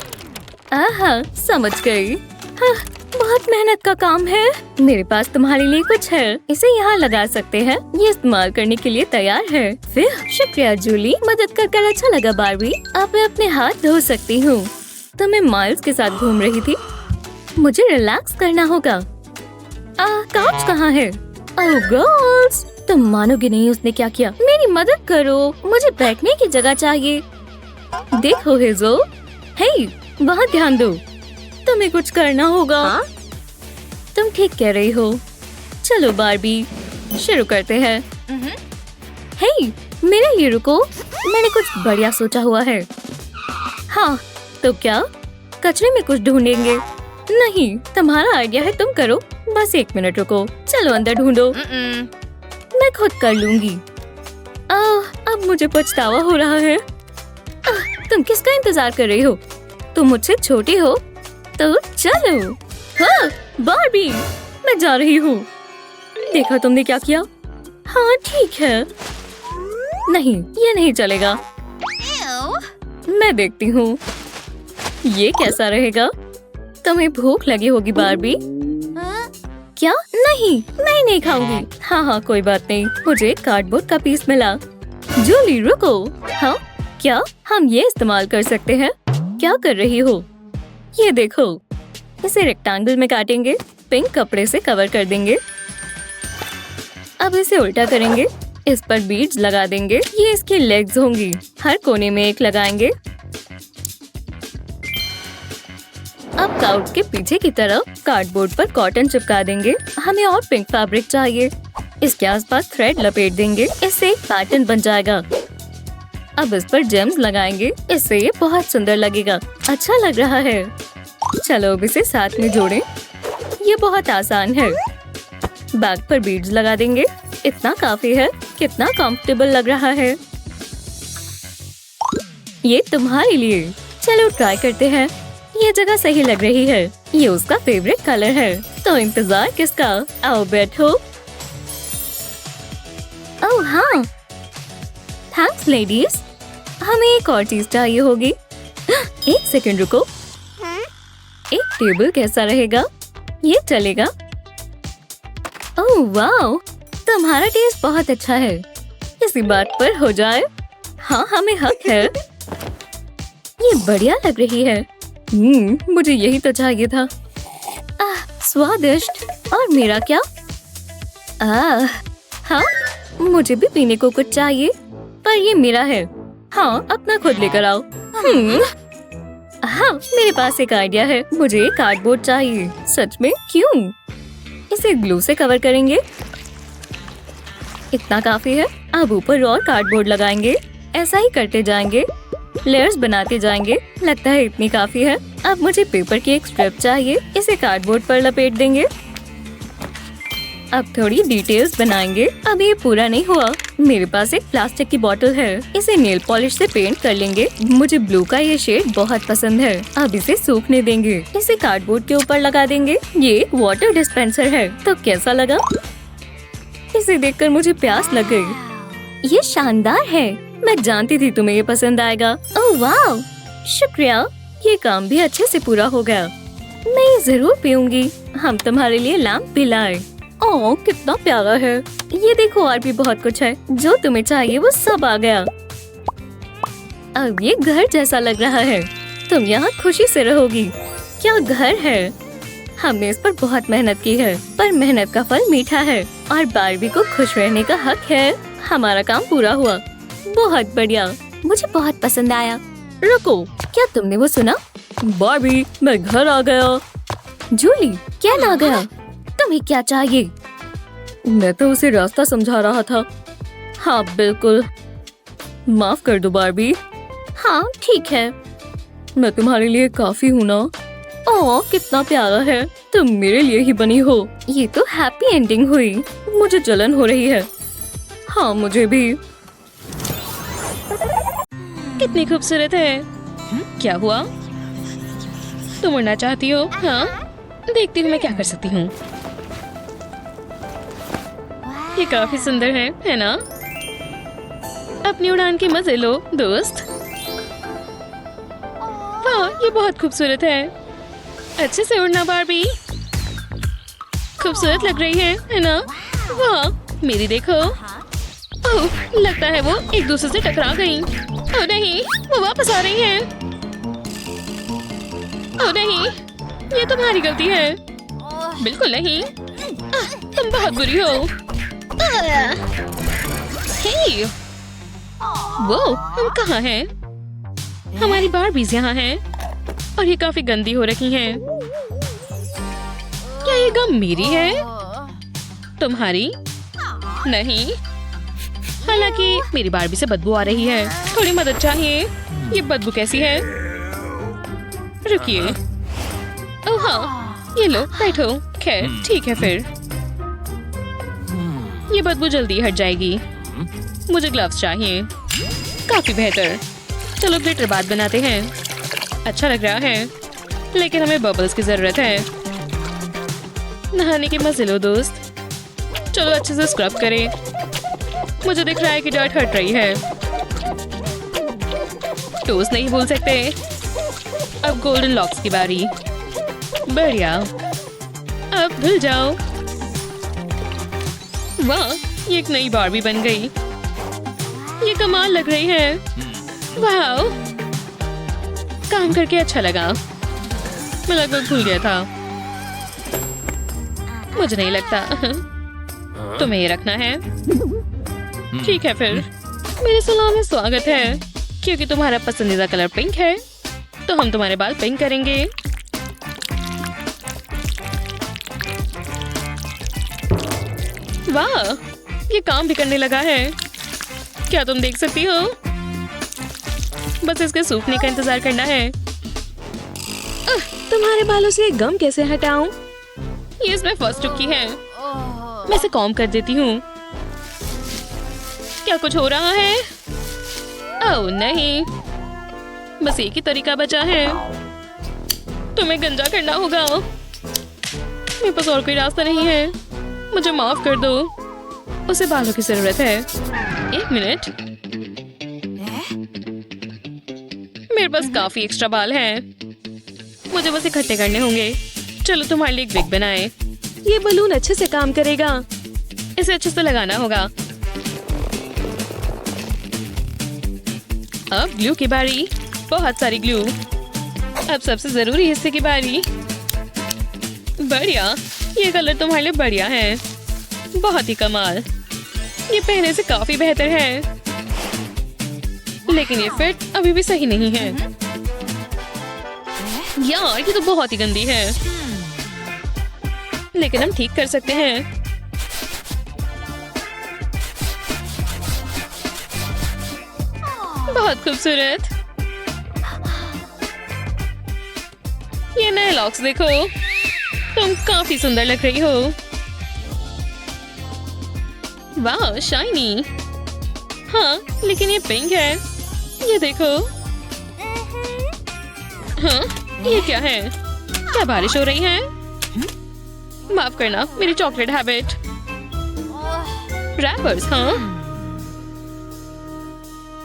आहा, समझ गई। हाँ, बहुत मेहनत का काम है। मेरे पास तुम्हारे लिए कुछ है। इसे यहाँ लगा सकते हैं। ये इस्तेमाल करने के लिए तैयार है। फिर शुक्रिया जूली, मदद कर अच्छा लगा बार्बी। अब मैं अपने हाथ धो सकती हूँ। तो मैं माइल्स के साथ घूम रही थी। मुझे रिलैक्स करना होगा। काउच कहाँ है? ओह गर्ल्स, तुम मानोगे नहीं उसने क्या किया। मेरी मदद करो, मुझे बैठने की जगह चाहिए। देखो हेजो, हे वहाँ ध्यान दो, तुम्हें कुछ करना होगा। तुम ठीक कह रही हो। चलो बारबी, शुरू करते हैं। हे मेरे लिए रुको, मैंने कुछ बढ़िया सोचा हुआ है। हाँ तो क्या कचरे में कुछ ढूंढेंगे? नहीं, तुम्हारा आइडिया है, तुम करो। बस 1 मिनट रुको, चलो अंदर ढूंढो। मैं खुद कर लूंगी। अब मुझे पछतावा हो रहा है। तुम किसका इंतजार कर रही हो? तुम मुझसे छोटी हो तो चलो। हाँ बारबी, मैं जा रही हूँ। देखा तुमने क्या किया? हाँ ठीक है। नहीं, ये नहीं चलेगा। मैं देखती हूँ ये कैसा रहेगा। तुम्हें भूख लगी होगी बारबी। क्या? नहीं, मैं नहीं खाऊंगी। हाँ कोई बात नहीं, मुझे कार्डबोर्ड का पीस मिला। जूली रुको। हाँ क्या हम ये इस्तेमाल कर सकते हैं? क्या कर रही हो? ये देखो, इसे रेक्टेंगल में काटेंगे, पिंक कपड़े से कवर कर देंगे। अब इसे उल्टा करेंगे, इस पर बीड्स लगा देंगे। ये इसकी लेग्स होंगी, हर कोने में एक लगाएंगे। अब काउच के पीछे की तरफ कार्डबोर्ड पर कॉटन चिपका देंगे। हमें और पिंक फैब्रिक चाहिए। इसके आसपास थ्रेड लपेट देंगे, इससे एक पैटर्न बन जाएगा। अब इस पर जेम्स लगाएंगे, इससे ये बहुत सुंदर लगेगा। अच्छा लग रहा है। चलो अब इसे साथ में जोड़ें। ये बहुत आसान है। बैग पर बीड्स लगा देंगे, इतना काफी है। कितना कंफर्टेबल लग रहा है। ये तुम्हारे लिए। चलो ट्राई करते हैं। ये जगह सही लग रही है। ये उसका फेवरेट कलर है। तो इंतजार किसका? आओ बैठो। ओह हाँ, थैंक्स लेडीज। हमें एक और चीज चाहिए होगी। 1 सेकंड रुको। एक टेबल कैसा रहेगा? ये चलेगा। ओह वाह, तुम्हारा टेस्ट बहुत अच्छा है। इसी बात पर हो जाए। हाँ हमें हक है। ये बढ़िया लग रही है। मुझे यही तो चाहिए था। स्वादिष्ट। और मेरा क्या? हाँ मुझे भी पीने को कुछ चाहिए, पर ये मेरा है। हाँ अपना खुद लेकर आओ। हाँ मेरे पास एक आइडिया है। मुझे कार्डबोर्ड चाहिए। सच में? क्यों? इसे ग्लू से कवर करेंगे, इतना काफी है। अब ऊपर और कार्डबोर्ड लगाएंगे, ऐसा ही करते जाएंगे, लेयर्स बनाते जाएंगे। लगता है इतनी काफी है। अब मुझे पेपर की एक स्ट्रिप चाहिए, इसे कार्डबोर्ड पर लपेट देंगे। अब थोड़ी डिटेल्स बनाएंगे। अब ये पूरा नहीं हुआ। मेरे पास एक प्लास्टिक की बोतल है, इसे नेल पॉलिश से पेंट कर लेंगे। मुझे ब्लू का ये शेड बहुत पसंद है। अब इसे सूखने देंगे, इसे कार्डबोर्ड के ऊपर लगा देंगे। ये एक वाटर डिस्पेंसर है, तो कैसा लगा? इसे देखकर मुझे प्यास लग गई। ये शानदार है। मैं जानती थी तुम्हें ये पसंद आएगा। ओह वाह, शुक्रिया। ये काम भी अच्छे से पूरा हो गया। मैं ये जरूर पीऊंगी। हम तुम्हारे लिए लैम्प भी लाए। ओह कितना प्यारा है। ये देखो और भी बहुत कुछ है। जो तुम्हें चाहिए वो सब आ गया। अब ये घर जैसा लग रहा है। तुम यहाँ खुशी से रहोगी। क्या घर है। हमने इस पर बहुत मेहनत की है, पर मेहनत का फल मीठा है और बारबी को खुश रहने का हक है। हमारा काम पूरा हुआ। बहुत बढ़िया, मुझे बहुत पसंद आया। रुको, क्या तुमने वो सुना? बारबी, मैं घर आ गया। जूली, क्या ना गया? तुम्हें क्या चाहिए? मैं तो उसे रास्ता समझा रहा था। हाँ बिल्कुल, माफ कर दो बारबी। हाँ ठीक है, मैं तुम्हारे लिए काफी हूँ ना। ओह कितना प्यारा है। तुम मेरे लिए ही बनी हो। ये तो हैप्पी एंडिंग हुई। मुझे जलन हो रही है। हाँ मुझे भी। कितनी खूबसूरत है। क्या हुआ? तुम उड़ना चाहती हो? हाँ देखती हूँ मैं क्या कर सकती हूँ। ये काफी सुंदर है ना? अपनी उड़ान के मजे लो दोस्त। वाह ये बहुत खूबसूरत है। अच्छे से उड़ना बारबी। खूबसूरत लग रही है ना? वाह मेरी देखो। ओह लगता है वो एक दूसरे से टकरा गईं। ओह नहीं, वो वापस आ रही हैं। ओह नहीं, ये तुम्हारी गलती है। बिल्कुल नहीं, तुम बहुत बुरी हो। हे, वो हम कहाँ हैं? हमारी बारबीज यहाँ हैं और ये काफी गंदी हो रखी हैं। क्या ये गम मेरी है? तुम्हारी नहीं। हालांकि मेरी बारबी से बदबू आ रही है, थोड़ी मदद चाहिए। ये बदबू कैसी है? रुकिए। ओह हाँ, ये लो बैठो। खैर ठीक है फिर। ये बदबू जल्दी हट जाएगी। मुझे ग्लव्स चाहिए। काफी बेहतर। चलो ग्लिटर बाथ बनाते हैं। अच्छा लग रहा है, लेकिन हमें बबल्स की जरूरत है। नहाने के मजे लो दोस्त। चलो अच्छे से स्क्रब करें। मुझे दिख रहा है कि डर्ट हट रही है। टोस नहीं भूल सकते। अब गोल्डन लॉक्स की बारी। बढ़िया, अब धुल जाओ। वाह, ये एक नई बारबी बन गई। ये कमाल लग रही है। वाह, काम करके अच्छा लगा। मैं लगभग भूल गया था। मुझे नहीं लगता तुम्हें ये रखना है। ठीक है फिर। मेरे सलाम में स्वागत है। क्योंकि तुम्हारा पसंदीदा कलर पिंक है, तो हम तुम्हारे बाल पिंक करेंगे। वाह, ये काम भी करने लगा है। क्या तुम देख सकती हो? बस इसके सूखने का इंतजार करना है। तुम्हारे बालों से ये गम कैसे हटाऊं? ये इसमें फर्स्ट टुकी है। मैं इसे कॉम्ब कर देती हूँ। क्या कुछ हो रहा है? ओह नहीं, बस एक ही तरीका बचा है। तुम्हें गंजा करना होगा। मेरे पास और कोई रास्ता नहीं है। मुझे माफ कर दो। उसे बालों की जरूरत है। एक मिनट, मेरे पास काफी एक्स्ट्रा बाल हैं। मुझे बस इकट्ठे करने होंगे। चलो तुम्हारे लिए एक विग बनाए। ये बलून अच्छे से काम करेगा। इसे अच्छे से लगाना होगा। अब ग्लू की बारी। बहुत सारी ग्लू। अब सबसे जरूरी हिस्से की बारी। बढ़िया, ये कलर तुम्हारे लिए बढ़िया है। बहुत ही कमाल। ये पहले से काफी बेहतर है, लेकिन ये फिट अभी भी सही नहीं है। यार, ये तो बहुत ही गंदी है, लेकिन हम ठीक कर सकते हैं। बहुत खूबसूरत। ये नए लॉक्स देखो। तुम काफी सुंदर लग रही हो। वाह, शाइनी। हाँ, लेकिन ये पिंक है। ये देखो। हाँ, ये क्या है? क्या बारिश हो रही है? माफ करना, मेरी चॉकलेट हैबिट। रैपर्स, हाँ,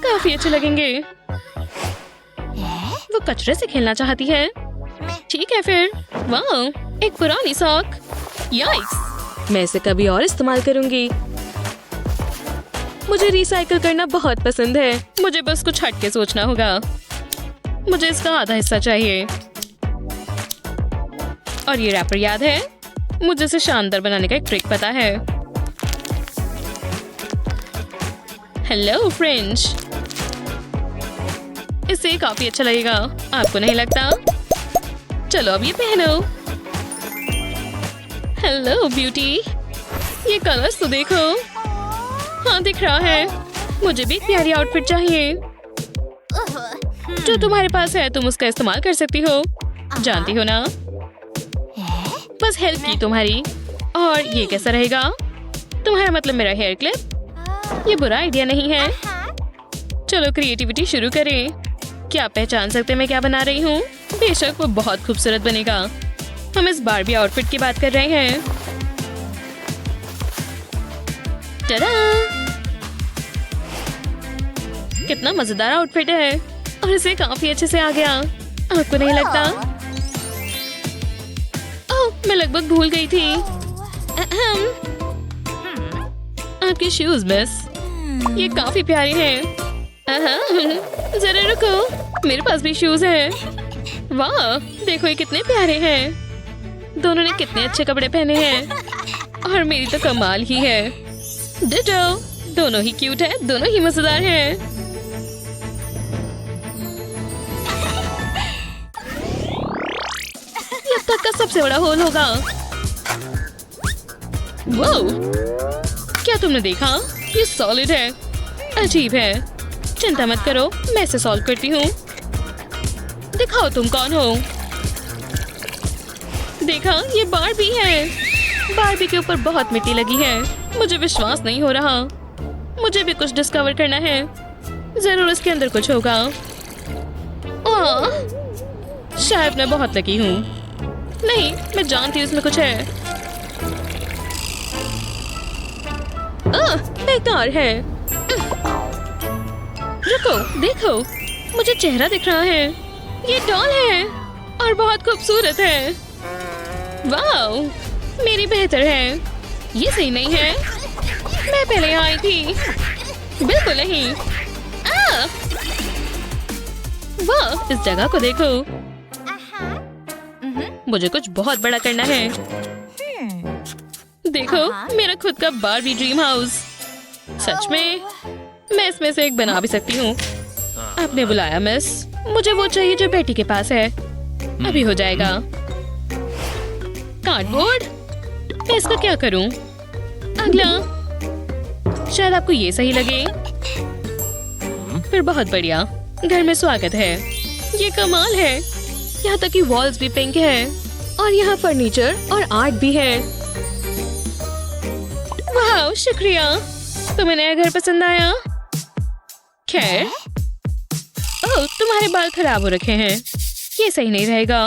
काफी अच्छे लगेंगे। वो कचरे से खेलना चाहती है। ठीक है फिर। वाह, एक पुरानी सॉक। याइक्स, मैं इसे कभी और इस्तेमाल करूंगी। मुझे रिसाइकल करना बहुत पसंद है। मुझे बस कुछ हट के सोचना होगा। मुझे इसका आधा हिस्सा चाहिए। और ये रैपर याद है? मुझे इसे शानदार बनाने का एक ट्रिक पता है। Hello French. इससे काफी अच्छा लगेगा, आपको नहीं लगता? चलो अब ये पहनो। Hello beauty. ये कलर्स तो देखो। हाँ, दिख रहा है। मुझे भी एक प्यारी आउटफिट चाहिए। जो तुम्हारे पास है तुम उसका इस्तेमाल कर सकती हो, जानती हो ना? बस हेल्प की तुम्हारी। और ये कैसा रहेगा? तुम्हारा मतलब मेरा हेयर क्लिप? ये बुरा आइडिया नहीं है। चलो क्रिएटिविटी शुरू करें। क्या आप पहचान सकते हैं मैं क्या बना रही हूँ? बेशक वो बहुत खूबसूरत बनेगा। हम इस बारबी आउटफिट की बात कर रहे हैं। टडा! कितना मजेदार आउटफिट है और इसे काफी अच्छे से आ गया। आपको नहीं लगता? ओह, मैं लगभग भूल गई थी। आपके शूज मिस। ये काफी प्यारे हैं। जरा रुको, मेरे पास भी शूज हैं। वाह, देखो ये कितने प्यारे हैं। दोनों ने कितने अच्छे कपड़े पहने हैं। और मेरी तो कमाल ही है। डिटो, दोनों ही क्यूट है, दोनों ही मजेदार हैं। ये अब तक का सबसे बड़ा होल होगा। वाओ, क्या तुमने देखा? ये सॉलिड है, अजीब है। चिंता मत करो, मैं इसे सॉल्व करती हूँ। दिखाओ तुम कौन हो। देखा, ये बारबी है। बारबी के ऊपर बहुत मिट्टी लगी है। मुझे विश्वास नहीं हो रहा। मुझे भी कुछ डिस्कवर करना है। जरूर इसके अंदर कुछ होगा। शायद मैं बहुत लकी हूँ। नहीं, मैं जानती हूँ इसमें कुछ है। बेकार है। रुको, देखो, मुझे चेहरा दिख रहा है। ये डॉल है और बहुत खूबसूरत है। वाओ, मेरी बेहतर है। ये सही नहीं है। मैं पहले यहाँ आई थी। बिल्कुल नहीं। वाह, इस जगह को देखो। मुझे कुछ बहुत बड़ा करना है। देखो, मेरा खुद का बारबी ड्रीम हाउस। सच में, मैं इसमें से एक बना भी सकती हूँ। आपने बुलाया मिस। मुझे वो चाहिए जो बेटी के पास है। अभी हो जाएगा। कार्डबोर्ड, मैं इसका क्या करूं? अगला, शायद आपको ये सही लगे। फिर बहुत बढ़िया, घर में स्वागत है। ये कमाल है। यहाँ तक कि वॉल्स भी पिंक है और यहाँ फर्नीचर और आर्ट भी है। वाह, शुक्रिया। तुम्हें नया घर पसंद आया? खैर, ओह, तुम्हारे बाल खराब हो रखे हैं। ये सही नहीं रहेगा।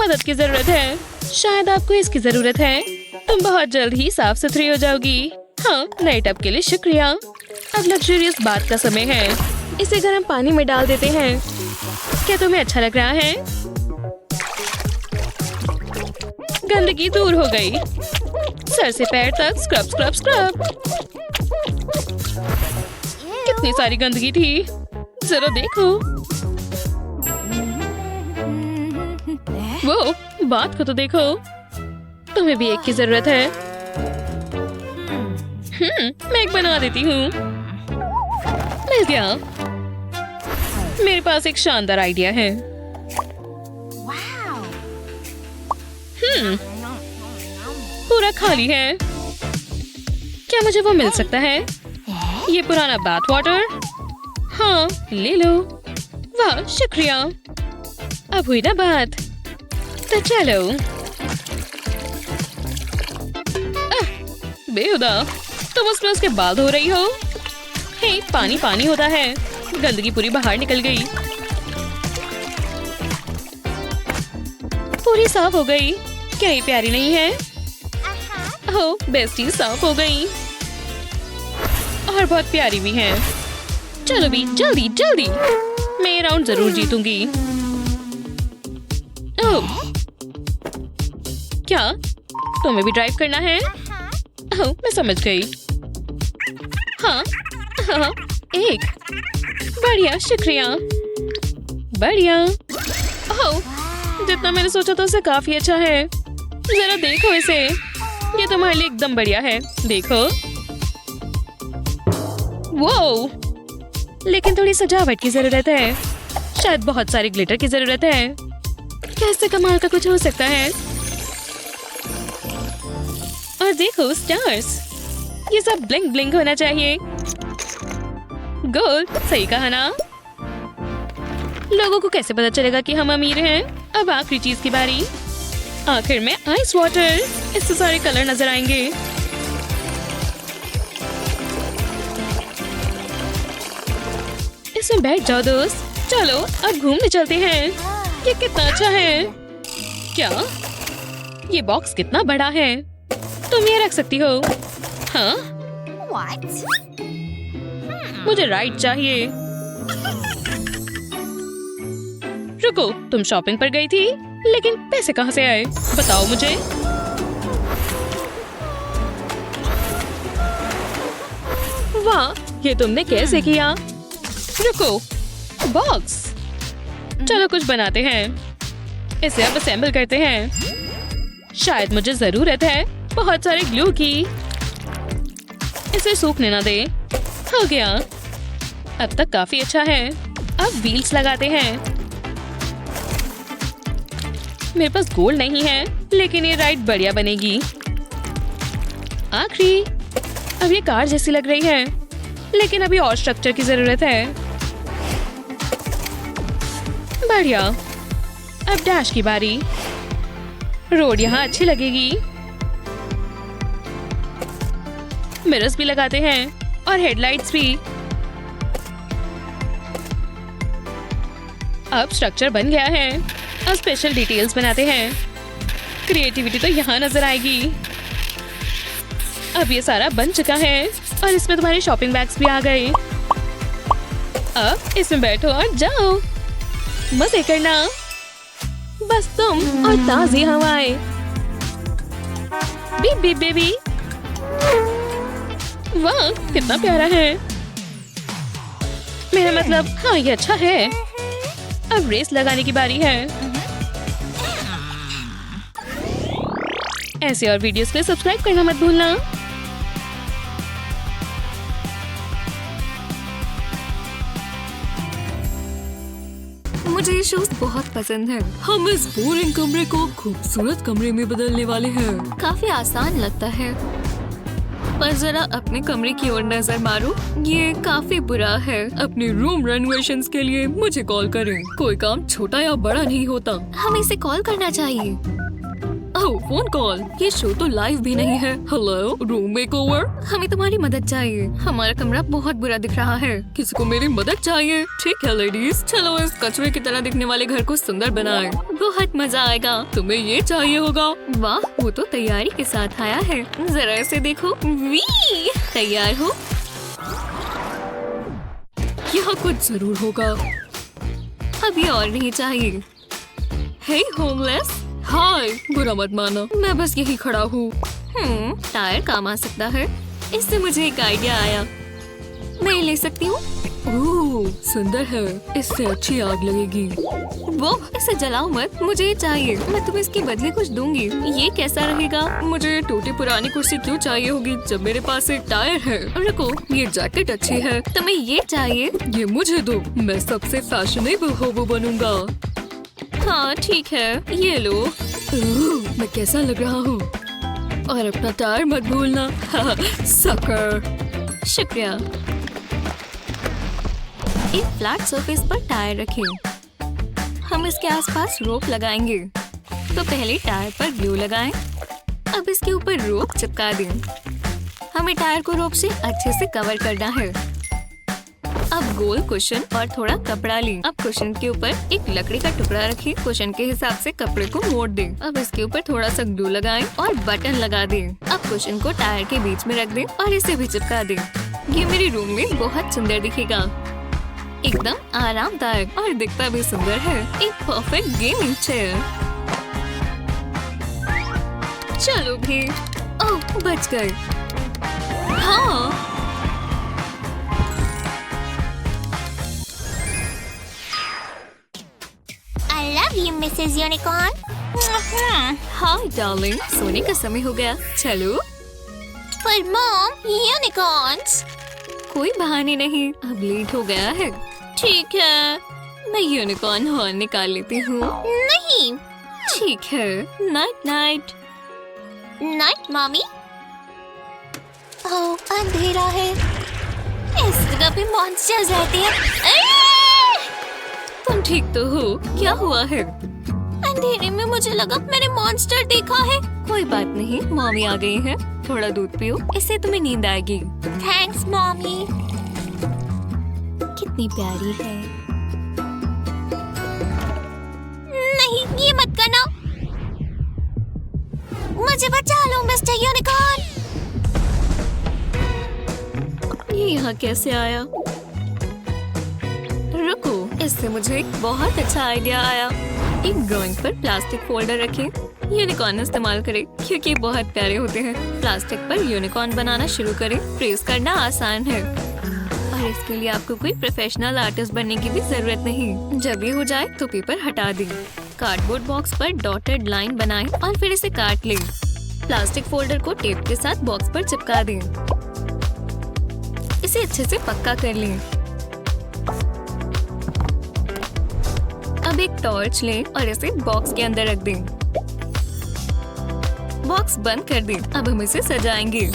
मदद की जरूरत है। शायद आपको इसकी जरूरत है। तुम बहुत जल्द ही साफ सुथरी हो जाओगी। हाँ, नए टब के लिए शुक्रिया। अब लग्जरियस बात का समय है। इसे गर्म पानी में डाल देते हैं। क्या तुम्हें अच्छा लग रहा है? गंदगी दूर हो गई। सर से पैर तक स्क्रब स्क्रब स्क्रब। कितनी सारी गंदगी थी, जरा देखो। वो बात को तो देखो। तुम्हें भी एक की जरूरत है। मैं एक बना देती हूँ। मिल गया। मेरे पास एक शानदार आइडिया है। पूरा खाली है। क्या मुझे वो मिल सकता है? ये पुराना बाथ वाटर। हाँ, ले लो। वाह, शुक्रिया। अब हुई ना बात, तो चलो। बेहुदा, तुम उसमें उसके बाल धो रही हो। हे, पानी पानी होता है। गंदगी पूरी बाहर निकल गई। पूरी साफ हो गई। क्या ये प्यारी नहीं है? ओह, बेस्टी साफ हो गई और बहुत प्यारी भी है। चलो भी, जल्दी जल्दी। मैं ये राउंड जरूर जीतूंगी। ओह, क्या तुम्हें भी ड्राइव करना है? ओह, मैं समझ गई। हाँ, हाँ, एक। बढ़िया, शुक्रिया। बढ़िया। ओह, जितना मैंने सोचा था उससे काफी अच्छा है। जरा देखो इसे। ये तुम्हारे लिए एकदम बढ़िया है। देखो। वो, लेकिन थोड़ी सजावट की जरूरत है। शायद बहुत सारे ग्लिटर की जरूरत है। क्या इससे कमाल का कुछ हो सकता है? और देखो स्टार्स। ये सब ब्लिंक ब्लिंक होना चाहिए। गोल, सही कहा ना? लोगों को कैसे पता चलेगा कि हम अमीर हैं? अब आखिरी चीज की बारी। आखिर में आइस वाटर। इससे सारे कलर नजर आएंगे। इसमें बैठ जाओ दोस्त। चलो अब घूमने चलते हैं। ये कितना अच्छा है। क्या? ये बॉक्स कितना बड़ा है। तुम ये रख सकती हो। हाँ? मुझे राइड चाहिए। रुको, तुम शॉपिंग पर गई थी, लेकिन पैसे कहाँ से आए? बताओ मुझे। वाह, ये तुमने कैसे किया? रुको, बॉक्स। चलो कुछ बनाते हैं। इसे अब असेंबल करते हैं। शायद मुझे जरूरत है बहुत सारे ग्लू की। इसे सूखने ना दे। हो गया, अब तक काफी अच्छा है। अब व्हील्स लगाते हैं। मेरे पास गोल्ड नहीं है, लेकिन ये राइड बढ़िया बनेगी। आखिरी, अब ये कार जैसी लग रही है, लेकिन अभी और स्ट्रक्चर की जरूरत है। बढ़िया, अब डैश की बारी। रोड यहाँ अच्छी लगेगी। मिरर्स भी लगाते हैं और हेडलाइट्स भी। अब स्ट्रक्चर बन गया है। अब स्पेशल डिटेल्स बनाते हैं। क्रिएटिविटी तो यहाँ नजर आएगी। अब ये सारा बन चुका है और इसमें तुम्हारे शॉपिंग बैग्स भी आ गए। अब इसमें बैठो और जाओ, मजे करना। बस तुम और ताज़ी हवाएं। Beep beep baby. वाह, कितना प्यारा है। मेरा मतलब, हाँ ये अच्छा है। अब रेस लगाने की बारी है। ऐसे और वीडियोस के लिए सब्सक्राइब करना मत भूलना। मुझे ये शोज बहुत पसंद है। हम इस बोरिंग कमरे को खूबसूरत कमरे में बदलने वाले हैं। काफी आसान लगता है, पर जरा अपने कमरे की ओर नजर मारो। ये काफी बुरा है। अपने रूम रेनोवेशंस के लिए मुझे कॉल करें। कोई काम छोटा या बड़ा नहीं होता। हमें इसे कॉल करना चाहिए। ओह, फोन कॉल। ये शो तो लाइव भी नहीं है। Hello, room makeover. हमें तुम्हारी मदद चाहिए। हमारा कमरा बहुत बुरा दिख रहा है। किसी को मेरी मदद चाहिए। ठीक है लेडीज, चलो इस कचरे की तरह दिखने वाले घर को सुंदर बनाएं। बहुत मजा आएगा। तुम्हें ये चाहिए होगा। वाह, वो तो तैयारी के साथ आया है। जरा इसे देखो। वी, तैयार हो? यहाँ कुछ जरूर होगा। अभी और नहीं चाहिए। हे होमलेस, हाय, बुरा मत माना, मैं बस यही खड़ा हूँ। टायर काम आ सकता है। इससे मुझे एक आइडिया आया। मैं ये ले सकती हूँ। ओह, सुंदर है। इससे अच्छी आग लगेगी। वो, इसे जलाओ मत, मुझे ये चाहिए। मैं तुम्हें इसके बदले कुछ दूंगी। ये कैसा रहेगा? मुझे ये टूटी पुरानी कुर्सी क्यों चाहिए होगी जब मेरे पास एक टायर है? रुको, ये जैकेट अच्छी है। तुम्हें ये चाहिए? ये मुझे दो, मैं सबसे फैशनेबल होबो बनूंगा। हाँ ठीक है, ये लो। मैं कैसा लग रहा हूँ? और अपना टायर मत भूलना। सकर। शुक्रिया। एक फ्लैट सरफेस पर टायर रखें। हम इसके आसपास रोप लगाएंगे। तो पहले टायर पर ग्लू लगाएं। अब इसके ऊपर रोप चिपका दें। हमें टायर को रोप से अच्छे से कवर करना है। अब गोल कुशन और थोड़ा कपड़ा लें। अब कुशन के ऊपर एक लकड़ी का टुकड़ा रखें। कुशन के हिसाब से कपड़े को मोड़ दें। अब इसके ऊपर थोड़ा सा ग्लू लगाएं और बटन लगा दें। अब कुशन को टायर के बीच में रख दें और इसे भी चिपका दें। ये मेरे रूम में बहुत सुंदर दिखेगा। एकदम आरामदायक और दिखता भी सुंदर है। एक परफेक्ट गेमिंग चेयर। चलो भी। ओह, बच गए। हाँ, ये मिसेस यूनिकॉर्न। हाय डार्लिंग, सोने का समय हो गया। चलो। पर मॉम, यूनिकॉर्न्स। कोई बहाने नहीं, अब लेट हो गया है। ठीक है, मैं यूनिकॉर्न हॉर्न निकाल लेती हूँ। नहीं। ठीक है, night night. Night mommy. Oh, अंधेरा है। इस जगह पे मॉन्स्टर्स रहते हैं। तुम ठीक तो हो? क्या हुआ है? अंधेरे में मुझे लगा मैंने मॉन्स्टर देखा है। कोई बात नहीं, मॉमी आ गई है। थोड़ा दूध पियो, इससे तुम्हें नींद आएगी। Thanks mommy. कितनी प्यारी है। नहीं, ये मत करना। मुझे बचा लो मिस्टर यूनिकॉर्न। ये यहाँ कैसे आया? रुको, इससे मुझे एक बहुत अच्छा आइडिया आया। एक ड्राइंग पर प्लास्टिक फोल्डर रखें। यूनिकॉर्न इस्तेमाल करें क्योंकि बहुत प्यारे होते हैं। प्लास्टिक पर यूनिकॉर्न बनाना शुरू करें। ट्रेस करना आसान है और इसके लिए आपको कोई प्रोफेशनल आर्टिस्ट बनने की भी जरूरत नहीं। जब ये हो जाए तो पेपर हटा दें। कार्डबोर्ड बॉक्स पर डॉटेड लाइन बनाएं और फिर इसे काट लें। प्लास्टिक फोल्डर को टेप के साथ बॉक्स पर चिपका दें। इसे अच्छे से पक्का कर लें। अब एक टॉर्च लें और इसे बॉक्स के अंदर रख दें। बॉक्स बंद कर दें। अब हम इसे सजाएंगे।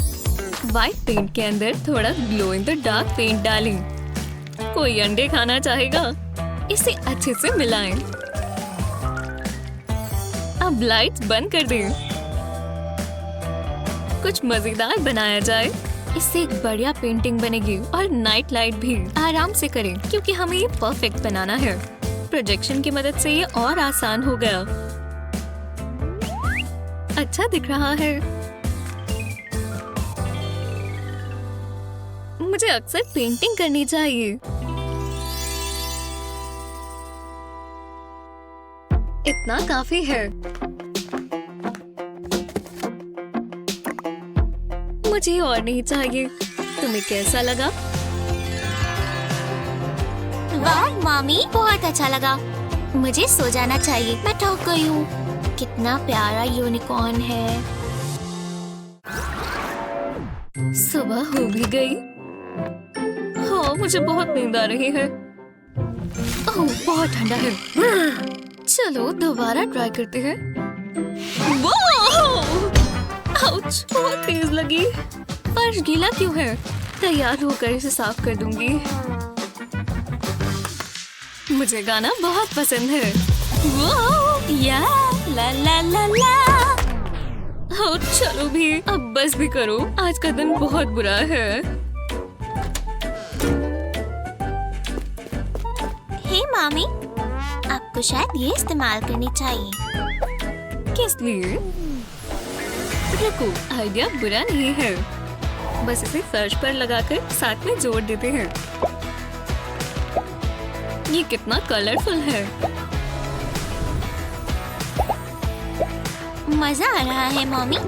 व्हाइट पेंट के अंदर थोड़ा glow in the dark paint डालें। कोई अंडे खाना चाहेगा? इसे अच्छे से मिलाएं। अब लाइट्स बंद कर दें। कुछ मजेदार बनाया जाए। इससे एक बढ़िया पेंटिंग बनेगी और नाइट लाइट भी। आराम से करें क्योंकि हमें ये परफेक्ट बनाना है। प्रोजेक्शन की मदद से ये और आसान हो गया। अच्छा दिख रहा है। मुझे अक्सर पेंटिंग करनी चाहिए। इतना काफी है। मुझे और नहीं चाहिए। तुम्हें कैसा लगा? वाह मम्मी, बहुत अच्छा लगा। मुझे सो जाना चाहिए, मैं थक गई हूँ। कितना प्यारा यूनिकॉर्न है। सुबह हो भी गई। हाँ, मुझे बहुत नींद आ रही है। ओह, बहुत ठंडा है। चलो दोबारा ट्राई करते हैं। आउच, बहुत तेज लगी। फर्श गीला क्यों है? तैयार होकर इसे साफ कर दूंगी। मुझे गाना बहुत पसंद है। या ला ला ला ला। हाँ, चलो भी, अब बस भी करो। आज का दिन बहुत बुरा है। हे मम्मी, आपको शायद ये इस्तेमाल करनी चाहिए। किस लिए? रुको, आइडिया बुरा नहीं है। बस इसे फर्श पर लगाकर साथ में जोड़ देते हैं। ये कितना कलरफुल है। मजा आ रहा है मम्मी।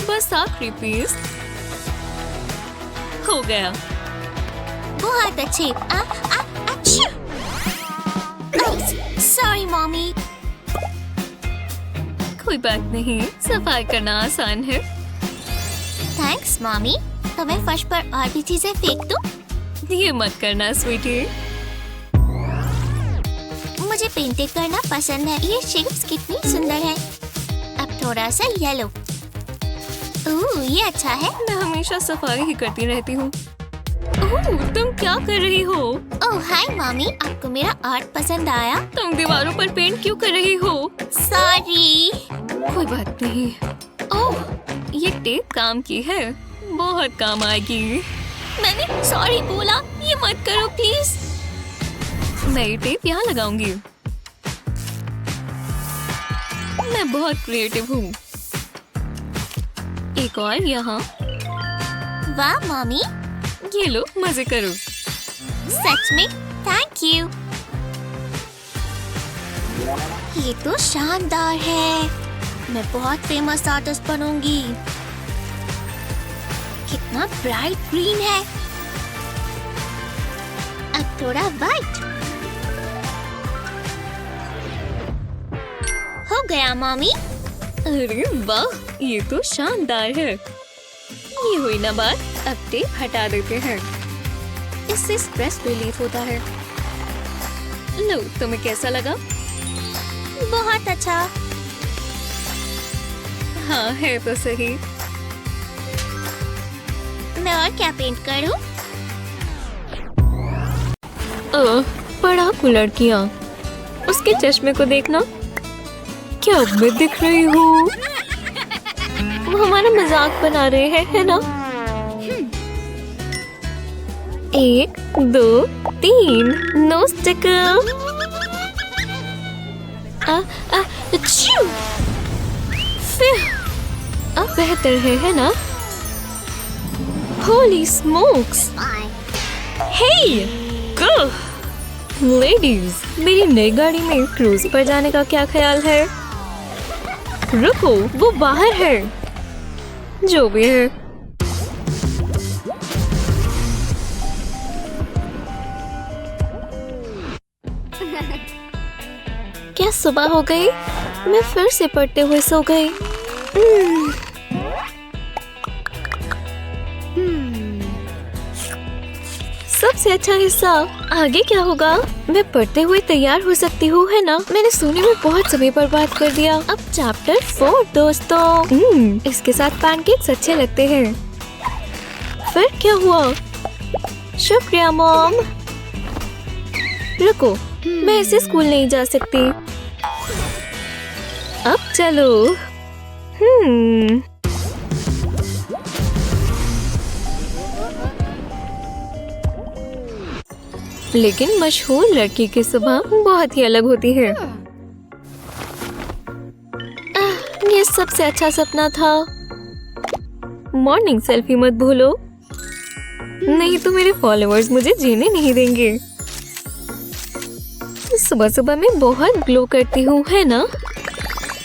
बस आखिरी पीस हो गया। बहुत अच्छे। Sorry mummy. कोई बात नहीं, सफाई करना आसान है। Thanks mummy. तो मैं फर्श पर और भी चीजें फेंक दूं? ये मत करना स्वीटी। मुझे पेंटिंग करना पसंद है। ये शेड्स कितनी सुंदर है। अब थोड़ा सा येलो। ओह, ये अच्छा है। मैं हमेशा सफाई ही करती रहती हूँ। ओह, तुम क्या कर रही हो? ओह हाय मम्मी, आपको मेरा आर्ट पसंद आया? तुम दीवारों पर पेंट क्यों कर रही हो? सॉरी। कोई बात नहीं। ओह, ये टेप काम की है। बहुत काम आएगी। मैंने सॉरी बोला। ये मत करो प्लीज। मैं ये टेप यहाँ लगाऊंगी। मैं बहुत क्रिएटिव हूँ। एक और यहाँ। वाह मम्मी, ये लो, मजे करो। सच में थैंक यू। ये तो शानदार है। मैं बहुत फेमस आर्टिस्ट बनूंगी। कितना ब्राइट ग्रीन है। अब थोड़ा वाइट हो गया मम्मी। अरे वाह, ये तो शानदार है। ये हुई ना बात। अब टेप हटा देते हैं। इससे स्ट्रेस रिलीफ होता है। लो, तुम्हें कैसा लगा? बहुत अच्छा। हाँ, है तो सही। मैं और क्या पेंट करूं? पढ़ाकू लड़कियाँ, उसके चश्मे को देखना। क्या मैं दिख रही हूँ? वो हमारा मजाक बना रहे हैं, है ना? 1 2 3 नो स्टिकर। अब बेहतर है ना? होली स्मोक्स। हे लेडीज, मेरी नई गाड़ी में क्रूज पर जाने का क्या ख्याल है? रुको, वो बाहर है। जो भी है। क्या सुबह हो गई? मैं फिर से पढ़ते हुए सो गई। सबसे अच्छा हिस्सा। आगे क्या होगा? मैं पढ़ते हुए तैयार हो सकती हूँ, है ना? मैंने सोने में बहुत समय बर्बाद कर दिया। अब चैप्टर 4 दोस्तों। इसके साथ पैनकेक्स अच्छे लगते हैं। फिर क्या हुआ? शुक्रिया मॉम। रुको, मैं ऐसे स्कूल नहीं जा सकती। अब चलो। लेकिन मशहूर लड़की की सुबह बहुत ही अलग होती है। ये सबसे अच्छा सपना था। मॉर्निंग सेल्फी मत भूलो, नहीं तो मेरे फॉलोअर्स मुझे जीने नहीं देंगे। सुबह सुबह मैं बहुत ग्लो करती हूँ, है ना?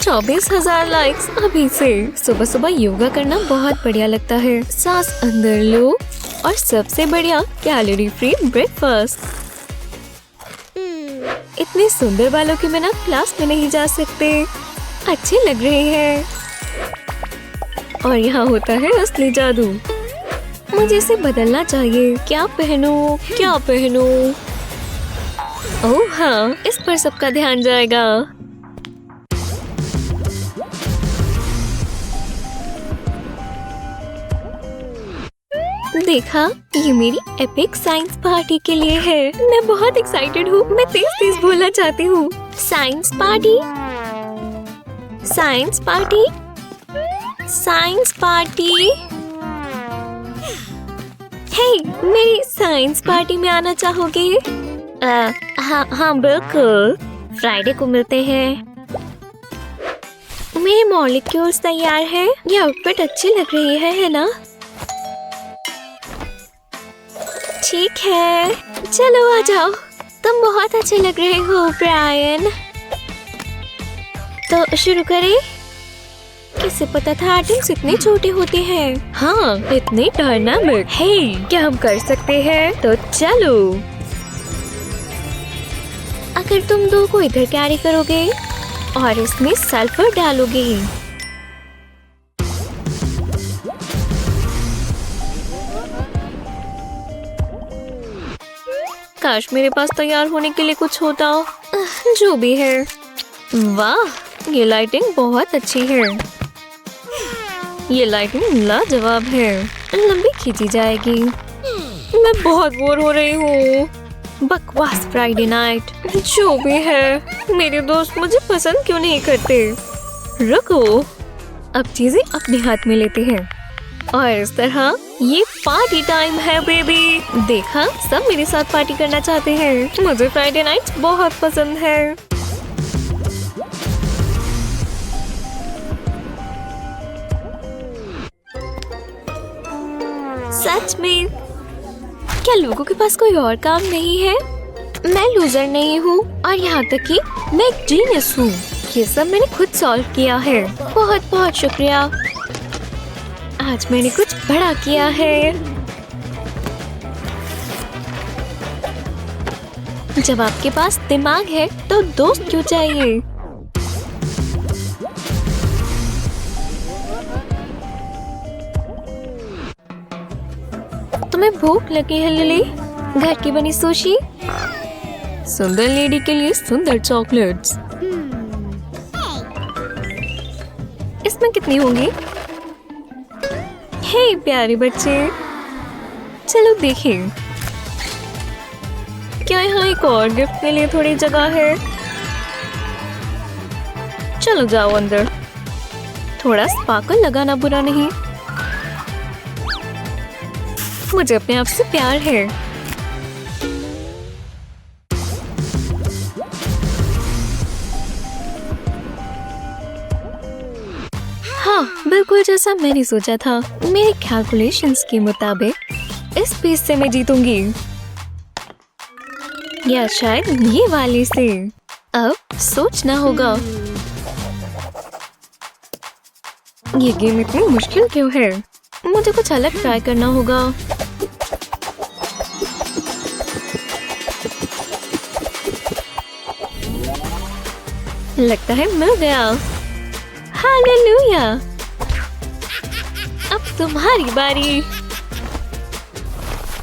24,000 लाइक्स अभी से। सुबह सुबह योगा करना बहुत बढ़िया लगता है। सांस अंदर लो और सबसे बढ़िया कैलोरी फ्री ब्रेकफास्ट। इतने सुंदर बालों के बिना क्लास में नहीं जा सकते। अच्छे लग रहे हैं। और यहाँ होता है असली जादू। मुझे इसे बदलना चाहिए। क्या पहनूं? क्या पहनूं? ओह हाँ, इस पर सबका ध्यान जाएगा। देखा, ये मेरी एपिक साइंस पार्टी के लिए है। मैं बहुत एक्साइटेड हूँ। मैं तेज तेज बोलना चाहती हूँ। Science party, science party, science party. Hey, मेरी साइंस पार्टी में आना चाहोगे? हाँ बिल्कुल। फ्राइडे को मिलते हैं। मेरे मॉलिक्यूल्स तैयार है। ये आउटफिट अच्छी लग रही है ना? ठीक है, चलो आ जाओ। तुम बहुत अच्छे लग रहे हो ब्रायन। तो शुरू करें? किसे पता था एटम्स इतने छोटे होते हैं। हाँ, इतने डायनामिक। हे, क्या हम कर सकते हैं? तो चलो। अगर तुम 2 को इधर कैरी करोगे और इसमें सल्फर डालोगे, काश मेरे पास तैयार होने के लिए कुछ होता। जो भी है। वाह, ये लाइटिंग बहुत अच्छी है। ये लाइटिंग लाजवाब है। लंबी खींची जाएगी। मैं बहुत बोर हो रही हूँ। बकवास फ्राइडे नाइट। जो भी है, मेरे दोस्त मुझे पसंद क्यों नहीं करते? रुको, अब चीजें अपने हाथ में लेते हैं। और इस तरह ये पार्टी टाइम है बेबी। देखा, सब मेरे साथ पार्टी करना चाहते हैं। मुझे फ्राइडे नाइट बहुत पसंद है। सच में? क्या लोगों के पास कोई और काम नहीं है? मैं लूजर नहीं हूँ और यहाँ तक कि मैं एक जीनियस हूँ। ये सब मैंने खुद सॉल्व किया है। बहुत बहुत शुक्रिया। आज मैंने कुछ बड़ा किया है। जब आपके पास दिमाग है तो दोस्त क्यों चाहिए? तुम्हें भूख लगी है लिली? घर की बनी सुशी? सुंदर लेडी के लिए सुंदर चॉकलेट्स। इसमें कितनी होंगी? हे प्यारे बच्चे, चलो देखें। क्या यहाँ एक और गिफ्ट के लिए थोड़ी जगह है? चलो जाओ अंदर। थोड़ा स्पार्कल लगाना बुरा नहीं। मुझे अपने आप से प्यार है। हाँ, बिल्कुल जैसा मैंने सोचा था। मेरे कैलकुलेशंस के मुताबिक इस पीस से मैं जीतूंगी, या शायद ये वाले से। अब सोचना होगा। ये गेम इतनी मुश्किल क्यों है? मुझे कुछ अलग ट्राई करना होगा। लगता है मिल गया। हालेलुया! अब तुम्हारी बारी।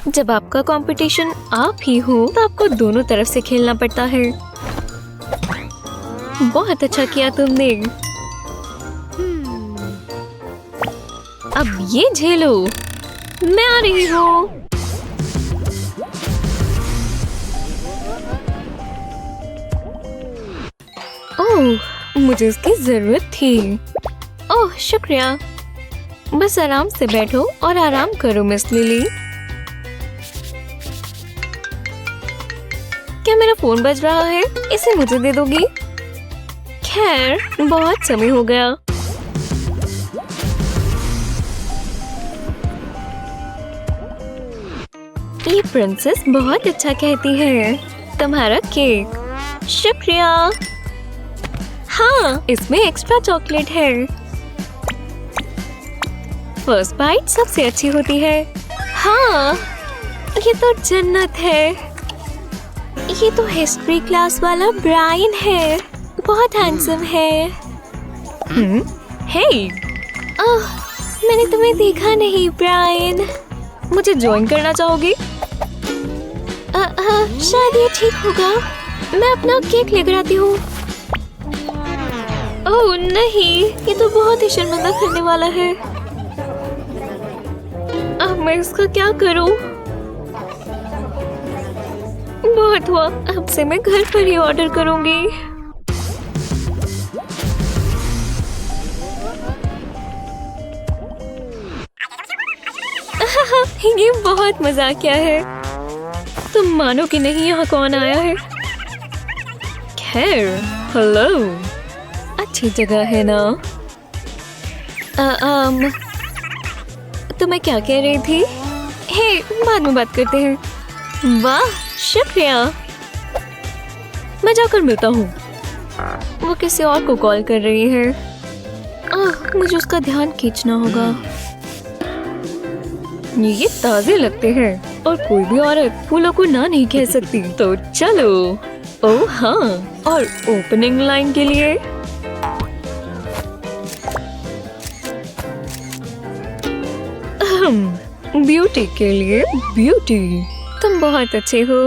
जब आपका कंपटीशन आप ही हो तो आपको दोनों तरफ से खेलना पड़ता है। बहुत अच्छा किया तुमने। अब ये झेलो, मैं आ रही हूँ। ओह, मुझे इसकी जरूरत थी। ओह शुक्रिया। बस आराम से बैठो और आराम करो मिस लिली। क्या मेरा फोन बज रहा है? इसे मुझे दे दोगी? खैर, बहुत समय हो गया। ये प्रिंसेस बहुत अच्छा कहती है। तुम्हारा केक। शुक्रिया। हाँ, इसमें एक्स्ट्रा चॉकलेट है। फर्स्ट बाइट सबसे अच्छी होती है। हाँ, ये तो जन्नत है। ये तो हिस्ट्री क्लास वाला ब्रायन है। बहुत हैंडसम है। हे, ओह, मैंने तुम्हें देखा नहीं ब्रायन। मुझे ज्वाइन करना चाहोगी? शायद ये ठीक होगा। मैं अपना केक लेकर आती हूँ। ओह नहीं, ये तो बहुत ही शर्मिंदा करने वाला है। अब मैं इसका क्या करूँ? बहुत हुआ, अब से मैं घर पर ही ऑर्डर करूँगी। ये बहुत मजाकिया है। तुम मानो कि नहीं यहाँ कौन आया है। खैर, हेलो, अच्छी जगह है ना? तो मैं क्या कह रही थी? हे, बाद में बात करते हैं। वाह, शुक्रिया। मैं जाकर मिलता हूँ। वो किसी और को कॉल कर रही है। मुझे उसका ध्यान खींचना होगा। ये ताजे लगते हैं और कोई भी औरत फूलों को ना नहीं कह सकती। तो चलो। ओह हाँ, और ओपनिंग लाइन के लिए ब्यूटी के लिए ब्यूटी। तुम बहुत अच्छे हो।